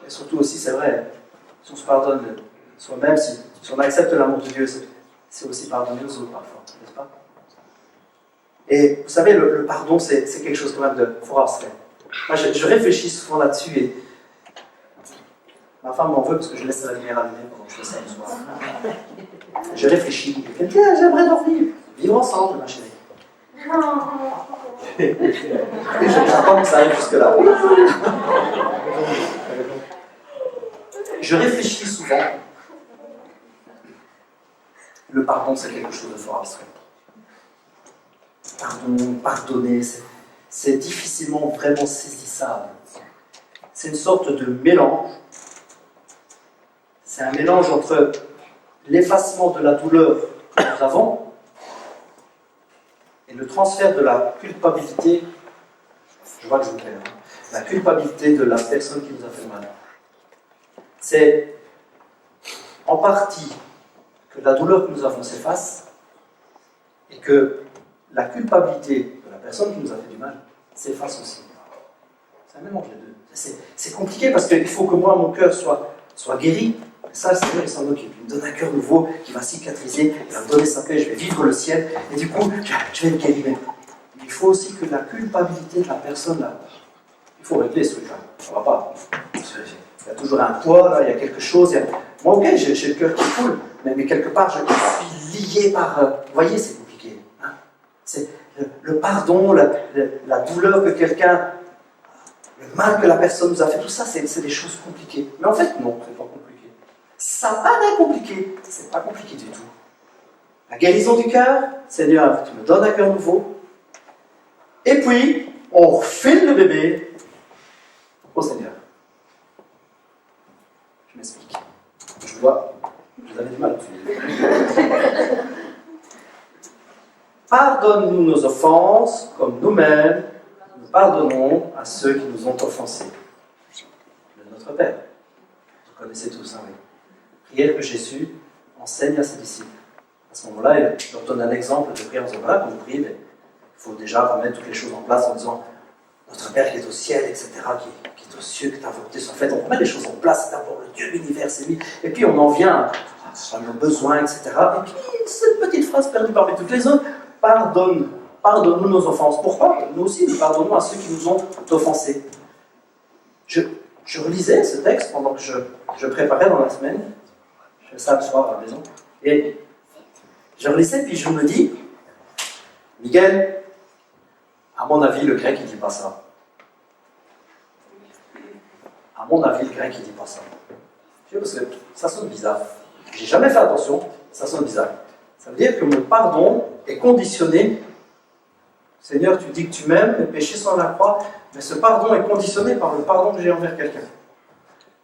Et surtout aussi, c'est vrai, si on se pardonne soi-même, si on accepte l'amour de Dieu, c'est aussi pardonner aux autres parfois, n'est-ce pas? Et vous savez, le pardon, c'est quelque chose quand même de fort abstrait. Moi, je réfléchis souvent là-dessus et ma femme m'en veut parce que je laisse la lumière allumée pendant que je fais ça le soir. Je réfléchis. Tiens, j'aimerais dormir. Vivre ensemble, ma chérie. Et j'attends que ça arrive jusque-là. Je réfléchis souvent. Le pardon, c'est quelque chose de fort abstrait. Pardonner, c'est difficilement vraiment saisissable. C'est une sorte de mélange. C'est un mélange entre l'effacement de la douleur que nous avons et le transfert de la culpabilité. Je vois que je vous perds. La culpabilité de la personne qui nous a fait mal. C'est en partie que la douleur que nous avons s'efface et que la culpabilité de la personne qui nous a fait du mal s'efface aussi. C'est un mélange des deux. C'est compliqué parce qu'il faut que moi, mon cœur soit guéri. Ça, le Seigneur, il s'en occupe. Il me donne un cœur nouveau qui va cicatriser, il va me donner sa paix, je vais vivre le ciel, et du coup, je vais me guérir. Il faut aussi que la culpabilité de la personne, là, il faut régler ce truc-là. Ça ne va pas. Il y a toujours un poids, là, il y a quelque chose. Moi, ok, j'ai le cœur qui coule, mais quelque part, je suis lié par... Vous voyez, c'est compliqué. Hein, c'est le pardon, la douleur que quelqu'un... Le mal que la personne nous a fait, tout ça, c'est des choses compliquées. Mais en fait, non, c'est pas compliqué. Ça paraît compliqué, c'est pas compliqué du tout. La guérison du cœur, Seigneur, tu me donnes un cœur nouveau. Et puis, on refile le bébé au Seigneur. Je m'explique. Je vois, vous avez du mal. Pardonne-nous nos offenses, comme nous-mêmes, nous pardonnons à ceux qui nous ont offensés. De notre Père. Vous connaissez tous, hein, oui. Prière que Jésus enseigne à ses disciples. À ce moment-là, il leur donne un exemple de prière en disant, voilà, quand vous priez, il faut déjà remettre toutes les choses en place en disant, notre Père qui est au ciel, etc., qui est aux cieux, que ta volonté soit faite. On remet les choses en place, c'est d'abord le Dieu de l'univers, c'est lui. Et puis on en vient à nos besoins, etc. Et puis cette petite phrase perdue parmi toutes les autres, pardonne-nous nos offenses. Pourquoi? Nous aussi, nous pardonnons à ceux qui nous ont offensés. Je relisais ce texte pendant que je préparais dans la semaine. Je fais ça le soir à la maison. Et je relisais, puis je me dis, Miguel, à mon avis, le grec, il ne dit pas ça. À À mon avis, le grec, il ne dit pas ça. Parce que ça sonne bizarre. J'ai jamais fait attention, ça sonne bizarre. Ça veut dire que mon pardon est conditionné. Seigneur, tu dis que tu m'aimes, mes péchés sont à la croix, mais ce pardon est conditionné par le pardon que j'ai envers quelqu'un.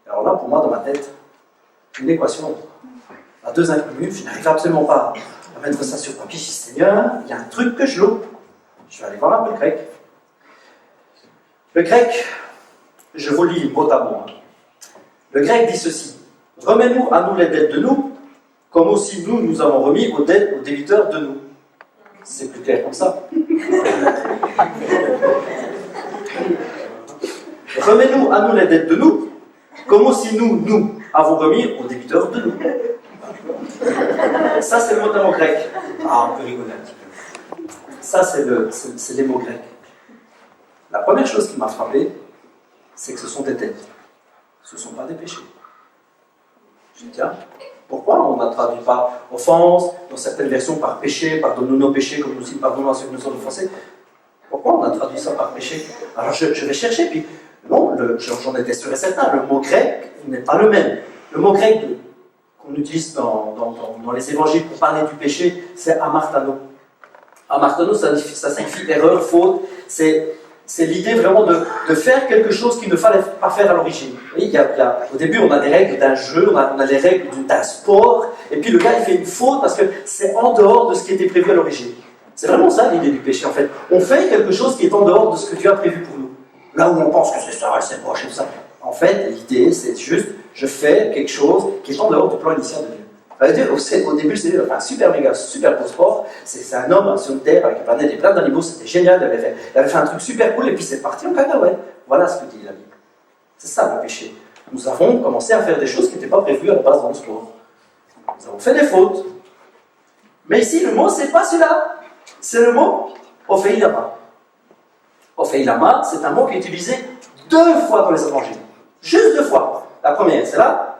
Alors là, pour moi, dans ma tête, une équation à deux inconnus, je n'arrive absolument pas à mettre ça sur papier. Je dis, Seigneur, il y a un truc que je loupe. Je vais aller voir un peu le grec. Le grec, je vous lis mot à mot. Le grec dit ceci. Remets-nous à nous les dettes de nous, comme aussi nous avons remis aux dettes aux débiteurs de nous. C'est plus clair comme ça. Remets-nous à nous les dettes de nous, comme aussi nous avons remis aux débiteurs de nous. Ça, c'est le mot d'un mot grec. Ah, on peut rigoler un petit peu. Ça, c'est les mots grecs. La première chose qui m'a frappé, c'est que ce sont des dettes. Ce ne sont pas des péchés. Je dis, tiens, pourquoi on n'a traduit pas offense, dans certaines versions par péché, pardonne-nous nos péchés, comme nous aussi pardonnons à ceux qui nous ont offensés? Pourquoi on a traduit ça par péché? Alors je vais chercher, puis non, j'en étais sûr et certain, le mot grec n'est pas le même. Le mot grec qu'on utilise dans les évangiles pour parler du péché, c'est amartano. Amartano, ça signifie erreur, faute, c'est l'idée vraiment de faire quelque chose qu'il ne fallait pas faire à l'origine. Au début, on a des règles d'un jeu, on a les règles d'un sport, et puis le gars, il fait une faute parce que c'est en dehors de ce qui était prévu à l'origine. C'est vraiment ça l'idée du péché, en fait. On fait quelque chose qui est en dehors de ce que Dieu a prévu pour nous. Là où on pense que c'est ça, c'est moche et tout ça. En fait, l'idée, c'est juste, je fais quelque chose qui est en dehors du plan initial de Dieu. Au début, c'était un super beau sport. C'est un homme sur une terre avec une planète et plein d'animaux, c'était génial. Il avait fait un truc super cool et puis c'est parti en cacahuète. Voilà ce que dit la Bible. C'est ça le péché. Nous avons commencé à faire des choses qui n'étaient pas prévues à la base dans le sport. Nous avons fait des fautes. Mais ici, le mot, c'est pas celui-là. C'est le mot Ophéilama. Ophéilama, c'est un mot qui est utilisé 2 fois dans les évangiles. Juste 2 fois. La première, c'est là.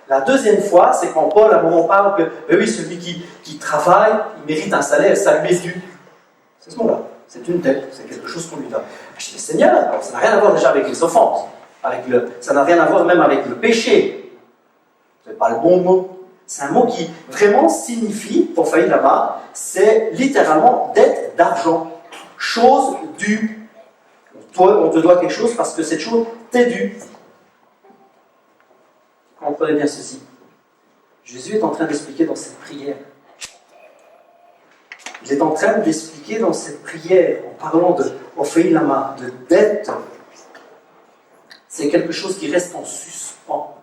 La deuxième fois, c'est quand Paul, à un moment, parle que oui, celui qui travaille, il mérite un salaire, ça lui est dû. C'est ce mot-là. C'est une dette, c'est quelque chose qu'on lui donne. Je dis, Seigneur, alors ça n'a rien à voir déjà avec les offenses. Ça n'a rien à voir même avec le péché. Ce n'est pas le bon mot. C'est un mot qui vraiment signifie, pour faillir là-bas, c'est littéralement dette d'argent. Chose due. Toi, on te doit quelque chose parce que cette chose t'est due. Comprenez bien ceci. Jésus est en train d'expliquer dans cette prière. Il est en train d'expliquer dans cette prière, en parlant de Ophéilama, de dette. C'est quelque chose qui reste en suspens.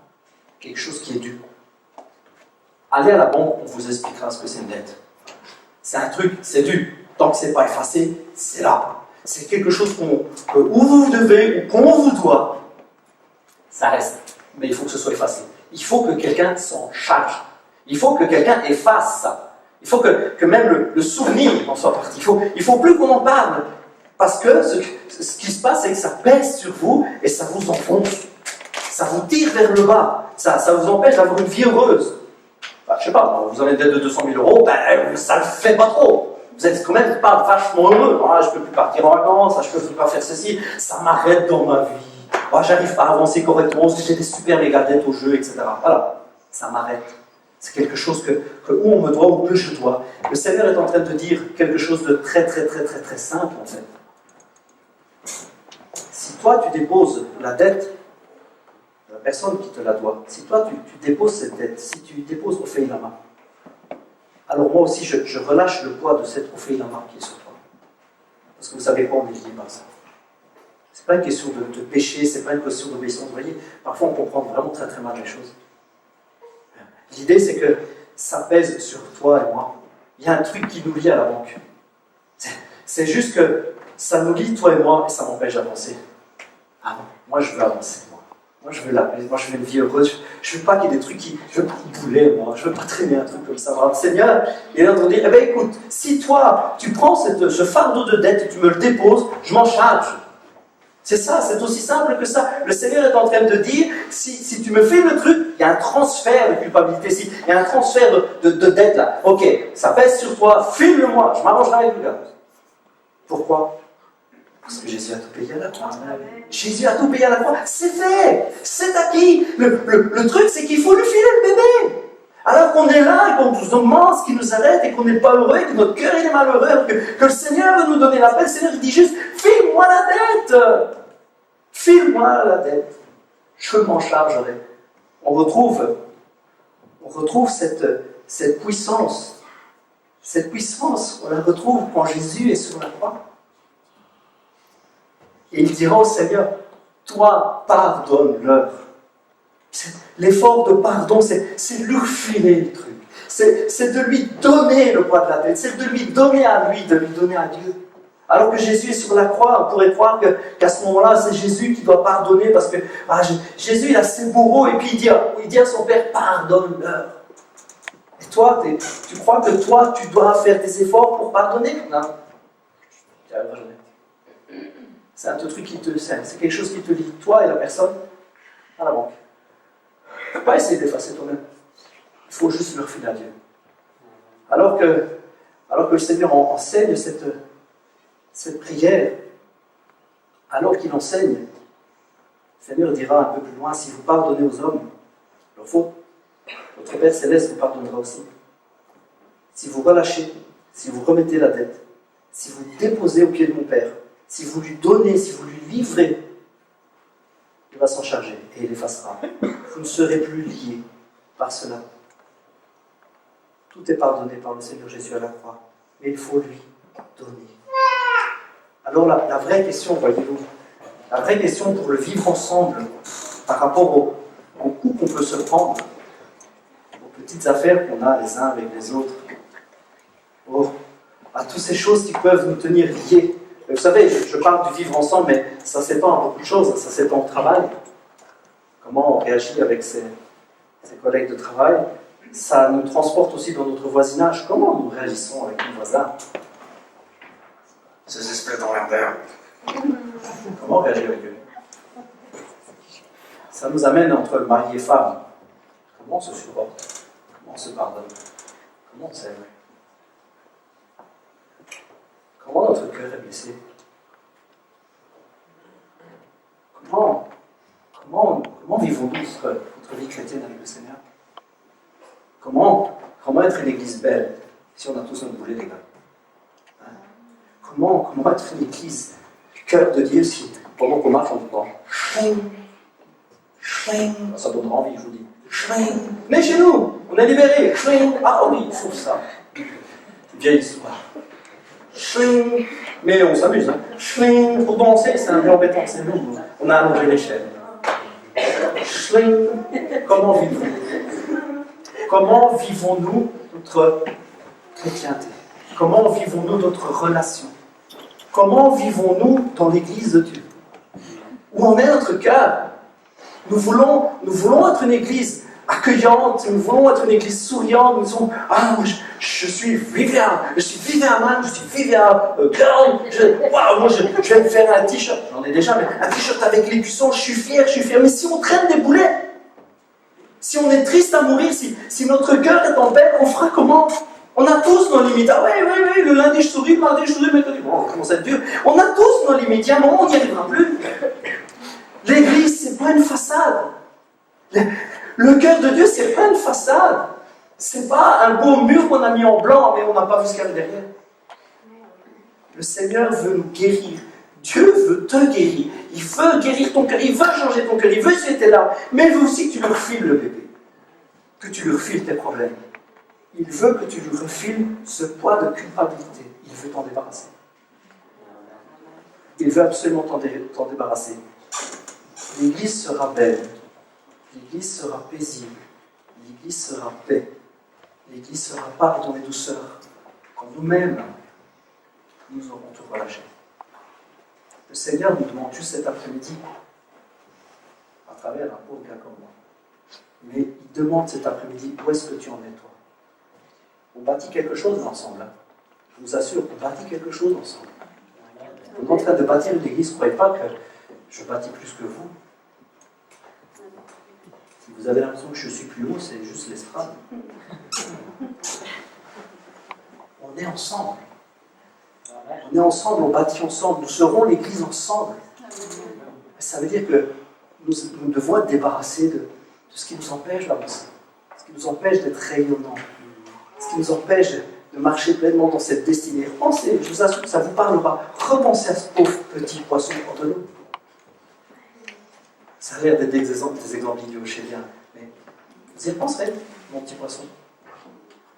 Quelque chose qui est dû. Allez à la banque, on vous expliquera ce que c'est une dette. C'est un truc, c'est dû. Tant que ce n'est pas effacé, c'est là. C'est quelque chose où vous devez, ou qu'on vous doit. Ça reste. Mais il faut que ce soit effacé. Il faut que quelqu'un s'en charge. Il faut que quelqu'un efface ça. Il faut que même le souvenir en soit parti. Il faut plus qu'on en parle. Parce que ce qui se passe, c'est que ça pèse sur vous et ça vous enfonce. Ça vous tire vers le bas. Ça vous empêche d'avoir une vie heureuse. Enfin, je sais pas, vous avez une dette de 200 000 €, ben, ça ne le fait pas trop. Vous êtes quand même pas vachement heureux. Ah, je ne peux plus partir en vacances, je ne peux plus pas faire ceci. Ça m'arrête dans ma vie. Oh, j'arrive pas à avancer correctement, parce que j'ai des super méga dettes au jeu, etc. Voilà, ça m'arrête. C'est quelque chose que où on me doit, ou que je dois. Le Seigneur est en train de dire quelque chose de très simple, en fait. Si toi, tu déposes la dette, la personne qui te la doit, si toi, tu déposes cette dette, si tu déposes Ophéilama, alors moi aussi, je relâche le poids de cette Ophéilama qui est sur toi. Parce que vous savez quoi, on ne dit pas ça. Ce n'est pas une question de péché, ce n'est pas une question d'obéissance. Vous voyez, parfois on comprend vraiment très mal les choses. L'idée, c'est que ça pèse sur toi et moi. Il y a un truc qui nous lie à la banque. C'est juste que ça nous lie, toi et moi, et ça m'empêche d'avancer. Ah bon, moi je veux avancer, moi je veux une vie heureuse. Je veux pas qu'il y ait des trucs je veux pas bouler, moi. Je veux pas traîner un truc comme ça. Alors, Seigneur, il est en train de dire, eh bien écoute, si toi, tu prends ce fardeau de dette et tu me le déposes, je m'en charge. C'est ça, c'est aussi simple que ça. Le Seigneur est en train de dire, si tu me fais le truc, il y a un transfert de culpabilité, il y a un transfert de dette là. Ok, ça pèse sur toi, file-le-moi, je m'arrangerai avec le gars. Pourquoi? Parce que Jésus a tout payé à la croix. Jésus a tout payé à la croix. C'est fait. C'est acquis. Le truc, c'est qu'il faut lui filer le bébé. Alors qu'on est là et qu'on nous demande ce qui nous arrête et qu'on n'est pas heureux et que notre cœur il est malheureux, que le Seigneur veut nous donner la paix, le Seigneur il dit juste file-moi la dette. File-moi la dette. Je m'en chargerai. On retrouve cette puissance. Cette puissance, on la retrouve quand Jésus est sur la croix. Et il dira au Seigneur, toi, pardonne-leur. L'effort de pardon, c'est lui refiler le truc. C'est de lui donner le poids de la dette. C'est de lui donner à lui, de lui donner à Dieu. Alors que Jésus est sur la croix, on pourrait croire qu'à ce moment-là, c'est Jésus qui doit pardonner parce que Jésus, il a ses bourreaux et puis il dit à son Père, pardonne-leur. Et toi, tu crois que toi, tu dois faire des efforts pour pardonner? Non. Tu n'y arriveras jamais. C'est un truc c'est quelque chose qui te lie, toi et la personne, à la banque. Il ne faut pas essayer d'effacer toi-même. Il faut juste le refiler à Dieu. Alors que le Seigneur enseigne cette prière, alors qu'il enseigne, le Seigneur dira un peu plus loin, si vous pardonnez aux hommes leurs fautes, votre Père Céleste vous pardonnera aussi. Si vous relâchez, si vous remettez la dette, si vous déposez au pied de mon Père, si vous lui donnez, si vous lui livrez, il va s'en charger et il effacera. Vous ne serez plus liés par cela. Tout est pardonné par le Seigneur Jésus à la croix, mais il faut lui donner. Alors la vraie question, voyez-vous, la vraie question pour le vivre ensemble, par rapport au coup qu'on peut se prendre, aux petites affaires qu'on a les uns avec les autres, à toutes ces choses qui peuvent nous tenir liés. Vous savez, je parle du vivre ensemble, mais ça s'étend à beaucoup de choses, ça s'étend au travail. Comment on réagit avec ses collègues de travail, ça nous transporte aussi dans notre voisinage. Comment nous réagissons avec nos voisins? Ces espèces d'emmerdeurs. Comment réagir avec eux? Ça nous amène entre mari et femme. Comment on se supporte? Comment on se pardonne? Comment on s'aime? Comment notre cœur est blessé? Comment vivons-nous notre vie chrétienne avec le Seigneur? Comment être une église belle si on a tous notre boulet, les gars? Hein? Comment être une église du cœur de Dieu si pendant qu'on marche on entend ça donnera envie, je vous dis. Mais chez nous, on est libérés. Ah oui, il faut ça. Vieille histoire. Mais on s'amuse, hein. Pour danser, c'est un peu embêtant, c'est nous. On a allongé l'échelle. Comment vivons-nous? Comment vivons-nous notre chrétienté? Comment vivons-nous notre relation? Comment vivons-nous dans l'Église de Dieu? Où en est notre cœur? Nous voulons être une Église accueillante, nous voulons être une Église souriante, nous disons moi je suis Vivian, je suis Vivian, je suis Vivian girl, moi je vais me faire un t-shirt, j'en ai déjà, mais un t-shirt avec l'écusson, je suis fier, mais si on traîne des boulets, si on est triste à mourir, si notre cœur est en paix, on fera comment? On a tous nos limites. Ah oui, le lundi je souris, le mardi je souris, le mercredi, bon, comment ça dur? On a tous nos limites, il y a un moment on n'y arrivera plus. L'église, c'est pas une façade. Le cœur de Dieu, c'est pas une façade. C'est pas un beau mur qu'on a mis en blanc, mais on n'a pas vu ce qu'il y avait derrière. Le Seigneur veut nous guérir. Dieu veut te guérir. Il veut guérir ton cœur. Il veut changer ton cœur. Il veut que tu es là. Mais il veut aussi que tu lui refiles le bébé. Que tu lui refiles tes problèmes. Il veut que tu lui refiles ce poids de culpabilité. Il veut t'en débarrasser. Il veut absolument t'en débarrasser. L'Église sera belle. L'Église sera paisible. L'Église sera paix. L'Église sera pardon et douceur. Quand nous-mêmes, nous aurons tout relâché. Le Seigneur nous demande juste cet après-midi, à travers un pauvre gars comme moi, mais il demande cet après-midi, où est-ce que tu en es toi? On bâtit quelque chose ensemble. Hein. Je vous assure, on bâtit quelque chose ensemble. On est en train de bâtir une église, ne croyez pas que je bâtis plus que vous. Si vous avez l'impression que je suis plus haut, c'est juste l'estrade. On est ensemble. On On est ensemble, on bâtit ensemble, nous serons l'Église ensemble. Ça veut dire que nous devons être débarrassés de ce qui nous empêche d'avancer, ce qui nous empêche d'être rayonnants, ce qui nous empêche de marcher pleinement dans cette destinée. Repensez, je vous assure que ça vous parlera. Repensez à ce pauvre petit poisson hors de l'eau. Ça a l'air d'être des exemples idiots, je sais bien, mais vous y penserez, mon petit poisson.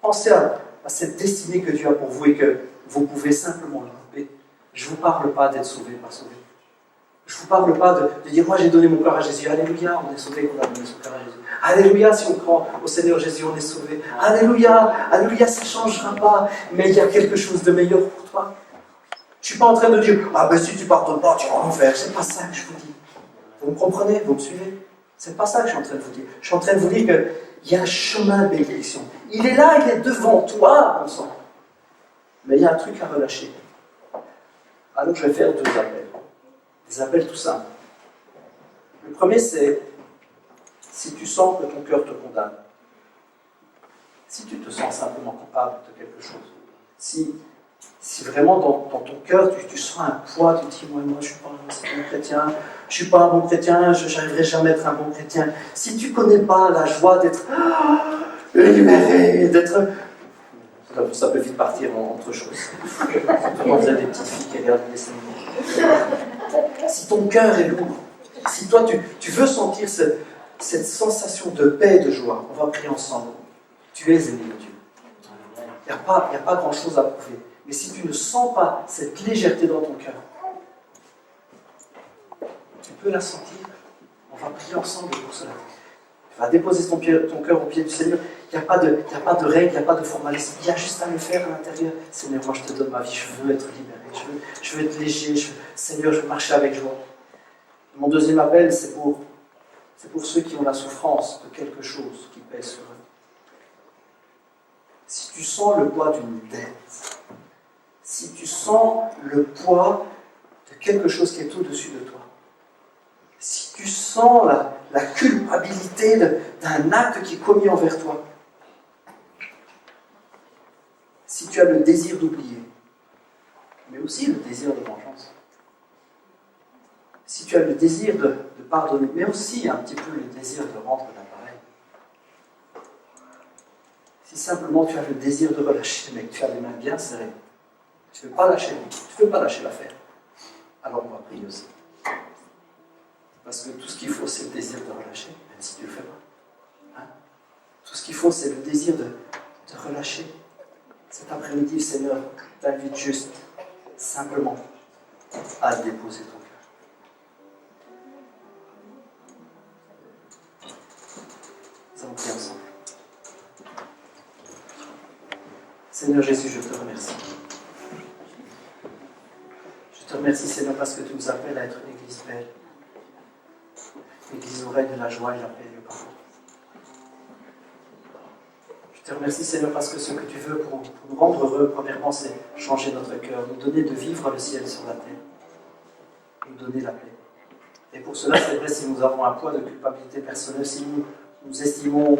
Pensez à cette destinée que Dieu a pour vous et que vous pouvez simplement l'occuper. Je ne vous parle pas d'être sauvé, pas sauvé. Je ne vous parle pas de dire, moi j'ai donné mon cœur à Jésus, alléluia, on est sauvé, on a donné son cœur à Jésus. Alléluia, si on croit au Seigneur Jésus, on est sauvé. Alléluia, alléluia, ça ne changera pas, mais il y a quelque chose de meilleur pour toi. Je ne suis pas en train de dire, ah ben si tu ne pardonnes pas, tu vas en enfer. Ce n'est pas ça que je vous dis. Vous me comprenez, vous me suivez? Ce n'est pas ça que je suis en train de vous dire. Je suis en train de vous dire qu'il y a un chemin de bénédiction. Il est là, il est devant toi, bon sang. Mais il y a un truc à relâcher. Alors je vais faire 2 appels. Des appels tout simples. Le premier, c'est si tu sens que ton cœur te condamne. Si tu te sens simplement coupable de quelque chose. Si vraiment dans ton cœur, tu sens un poids, tu te dis, moi je ne suis pas un bon chrétien, je ne suis pas un bon chrétien, je n'arriverai jamais à être un bon chrétien. Si tu ne connais pas la joie d'être libéré, d'être... Ça peut vite partir en autre chose. Quand vous avez des petites filles qui regardent les dessins. Si ton cœur est lourd, si toi tu veux sentir cette sensation de paix et de joie, on va prier ensemble. Tu es aimé de Dieu. Il n'y a pas grand-chose à prouver. Mais si tu ne sens pas cette légèreté dans ton cœur, tu peux la sentir. On va prier ensemble pour cela. Tu vas déposer ton cœur au pied du Seigneur. Il n'y a pas de règles, il n'y a pas de formalisme. Il y a juste à le faire à l'intérieur. Seigneur, moi je te donne ma vie, je veux être libéré, je veux être léger. Seigneur, je veux marcher avec joie. Mon deuxième appel, c'est pour ceux qui ont la souffrance de quelque chose qui pèse sur eux. Si tu sens le poids d'une dette, si tu sens le poids de quelque chose qui est au-dessus de toi, si tu sens la culpabilité d'un acte qui est commis envers toi, si tu as le désir d'oublier, mais aussi le désir de vengeance, si tu as le désir de pardonner, mais aussi un petit peu le désir de rendre l'appareil, si simplement tu as le désir de relâcher, mais que tu as les mains bien serrées, tu ne veux pas lâcher l'affaire, alors on va prier aussi. Parce que tout ce qu'il faut, c'est le désir de relâcher, même si tu ne le fais pas. Hein? Tout ce qu'il faut, c'est le désir de relâcher. Cet après-midi, le Seigneur t'invite juste, simplement, à déposer ton cœur. Nous allons prier ensemble. Seigneur Jésus, je te remercie. Je te remercie, Seigneur, parce que tu nous appelles à être une église belle. L'église au règne de la joie et la paix, Dieu Père. Je te remercie, Seigneur, parce que ce que tu veux pour nous rendre heureux, premièrement, c'est changer notre cœur, nous donner de vivre le ciel sur la terre, nous donner la paix. Et pour cela, c'est vrai, si nous avons un poids de culpabilité personnelle, si nous estimons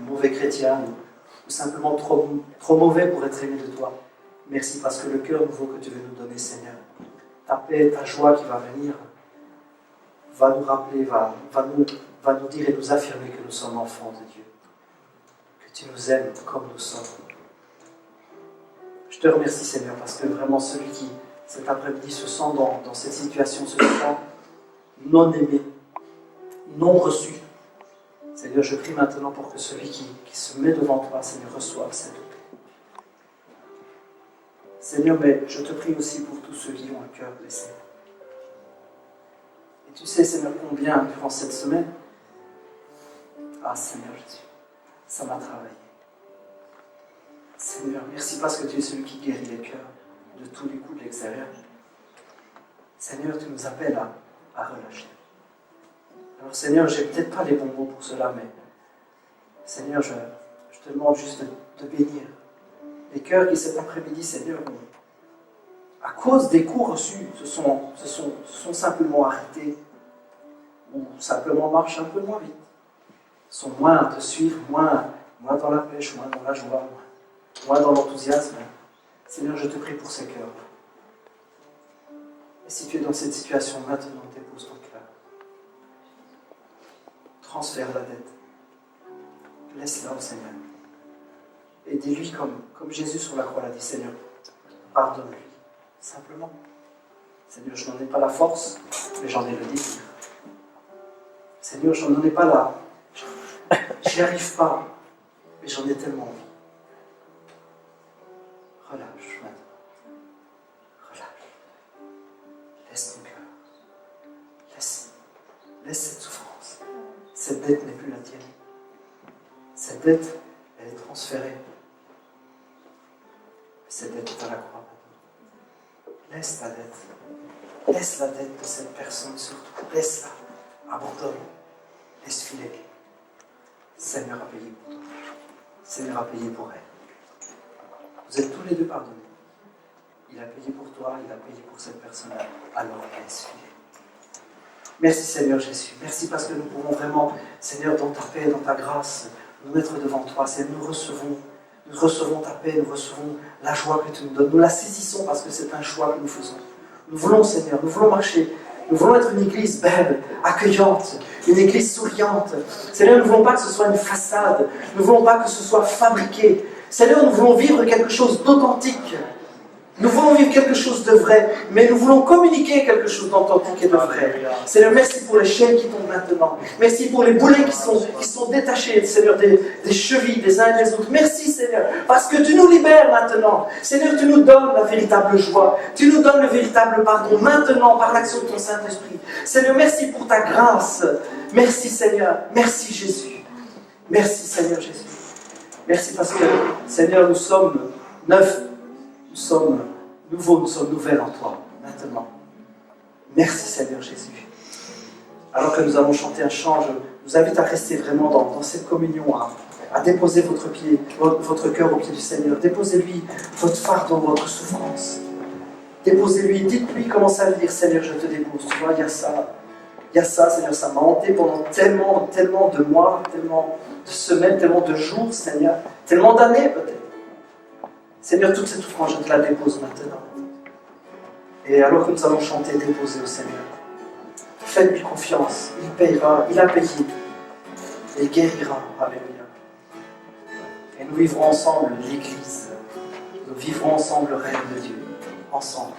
mauvais chrétiens, ou simplement trop mauvais pour être aimés de toi, merci parce que le cœur nouveau que tu veux nous donner, Seigneur, ta paix, ta joie qui va venir, va nous rappeler, va nous dire et nous affirmer que nous sommes enfants de Dieu. Que tu nous aimes comme nous sommes. Je te remercie, Seigneur, parce que vraiment celui qui, cet après-midi, se sent dans cette situation, se sent non aimé, non reçu. Seigneur, je prie maintenant pour que celui qui se met devant toi, Seigneur, reçoive cette paix. Seigneur, mais je te prie aussi pour tous ceux qui ont un cœur blessé. Et tu sais, Seigneur, combien durant cette semaine, Seigneur Jésus, ça m'a travaillé. Seigneur, merci parce que tu es celui qui guérit les cœurs de tous les coups de l'extérieur. Seigneur, tu nous appelles à relâcher. Alors Seigneur, je n'ai peut-être pas les bons mots pour cela, mais Seigneur, je te demande juste de bénir les cœurs qui cet après-midi, Seigneur, à cause des coups reçus, se sont simplement arrêtés ou simplement marchent un peu moins vite, sont moins à te suivre, moins dans la pêche, moins dans la joie, moins dans l'enthousiasme. Seigneur, je te prie pour ces cœurs. Et si tu es dans cette situation maintenant, dépose ton cœur. Transfère la dette. Laisse-la au Seigneur. Et dis-lui comme Jésus sur la croix l'a dit, Seigneur, pardonne-lui. Simplement. Seigneur, je n'en ai pas la force, mais j'en ai le désir. Seigneur, je n'en ai pas là. Je n'y arrive pas, mais j'en ai tellement envie. Relâche maintenant. Relâche. Laisse ton cœur. Laisse cette souffrance. Cette dette n'est plus la tienne. Cette dette, elle est transférée. Cette dette est à la croix maintenant. Laisse ta dette. Laisse la dette de cette personne surtout. Laisse-la. Abandonne. Laisse filer. Seigneur a payé pour toi. Seigneur a payé pour elle. Vous êtes tous les deux pardonnés. Il a payé pour toi, il a payé pour cette personne-là. Alors laisse filer. Merci Seigneur Jésus. Merci parce que nous pouvons vraiment, Seigneur, dans ta paix, dans ta grâce, nous mettre devant toi. Seigneur, nous recevons ta paix, nous recevons la joie que tu nous donnes. Nous la saisissons parce que c'est un choix que nous faisons. Nous voulons, Seigneur, nous voulons marcher. Nous voulons être une église belle, accueillante, une église souriante. Seigneur, nous ne voulons pas que ce soit une façade. Nous ne voulons pas que ce soit fabriqué. Seigneur, nous voulons vivre quelque chose d'authentique. Nous voulons vivre quelque chose de vrai, mais nous voulons communiquer quelque chose d'authentique et de vrai. Seigneur, merci pour les chaînes qui tombent maintenant. Merci pour les boulets qui sont détachés, Seigneur, des chevilles des uns et des autres. Merci, Seigneur, parce que tu nous libères maintenant. Seigneur, tu nous donnes la véritable joie. Tu nous donnes le véritable pardon maintenant par l'action de ton Saint-Esprit. Seigneur, merci pour ta grâce. Merci, Seigneur. Merci, Jésus. Merci, Seigneur Jésus. Merci parce que, Seigneur, nous sommes neufs. Nous sommes nouveaux, nous sommes nouvelles en toi, maintenant. Merci Seigneur Jésus. Alors que nous allons chanter un chant, je vous invite à rester vraiment dans cette communion, à déposer votre cœur au pied du Seigneur. Déposez-lui votre fardeau, votre souffrance. Déposez-lui, dites-lui, commencez à lui dire, Seigneur, je te dépose. Tu vois, il y a ça, Seigneur, ça m'a hanté pendant tellement de mois, tellement de semaines, tellement de jours, Seigneur, tellement d'années peut-être. Seigneur, toute cette souffrance, je te la dépose maintenant. Et alors que nous allons chanter, déposer au Seigneur. Faites-lui confiance, il payera, il a payé. Et guérira, alléluia. Et nous vivrons ensemble l'Église. Nous vivrons ensemble le règne de Dieu. Ensemble.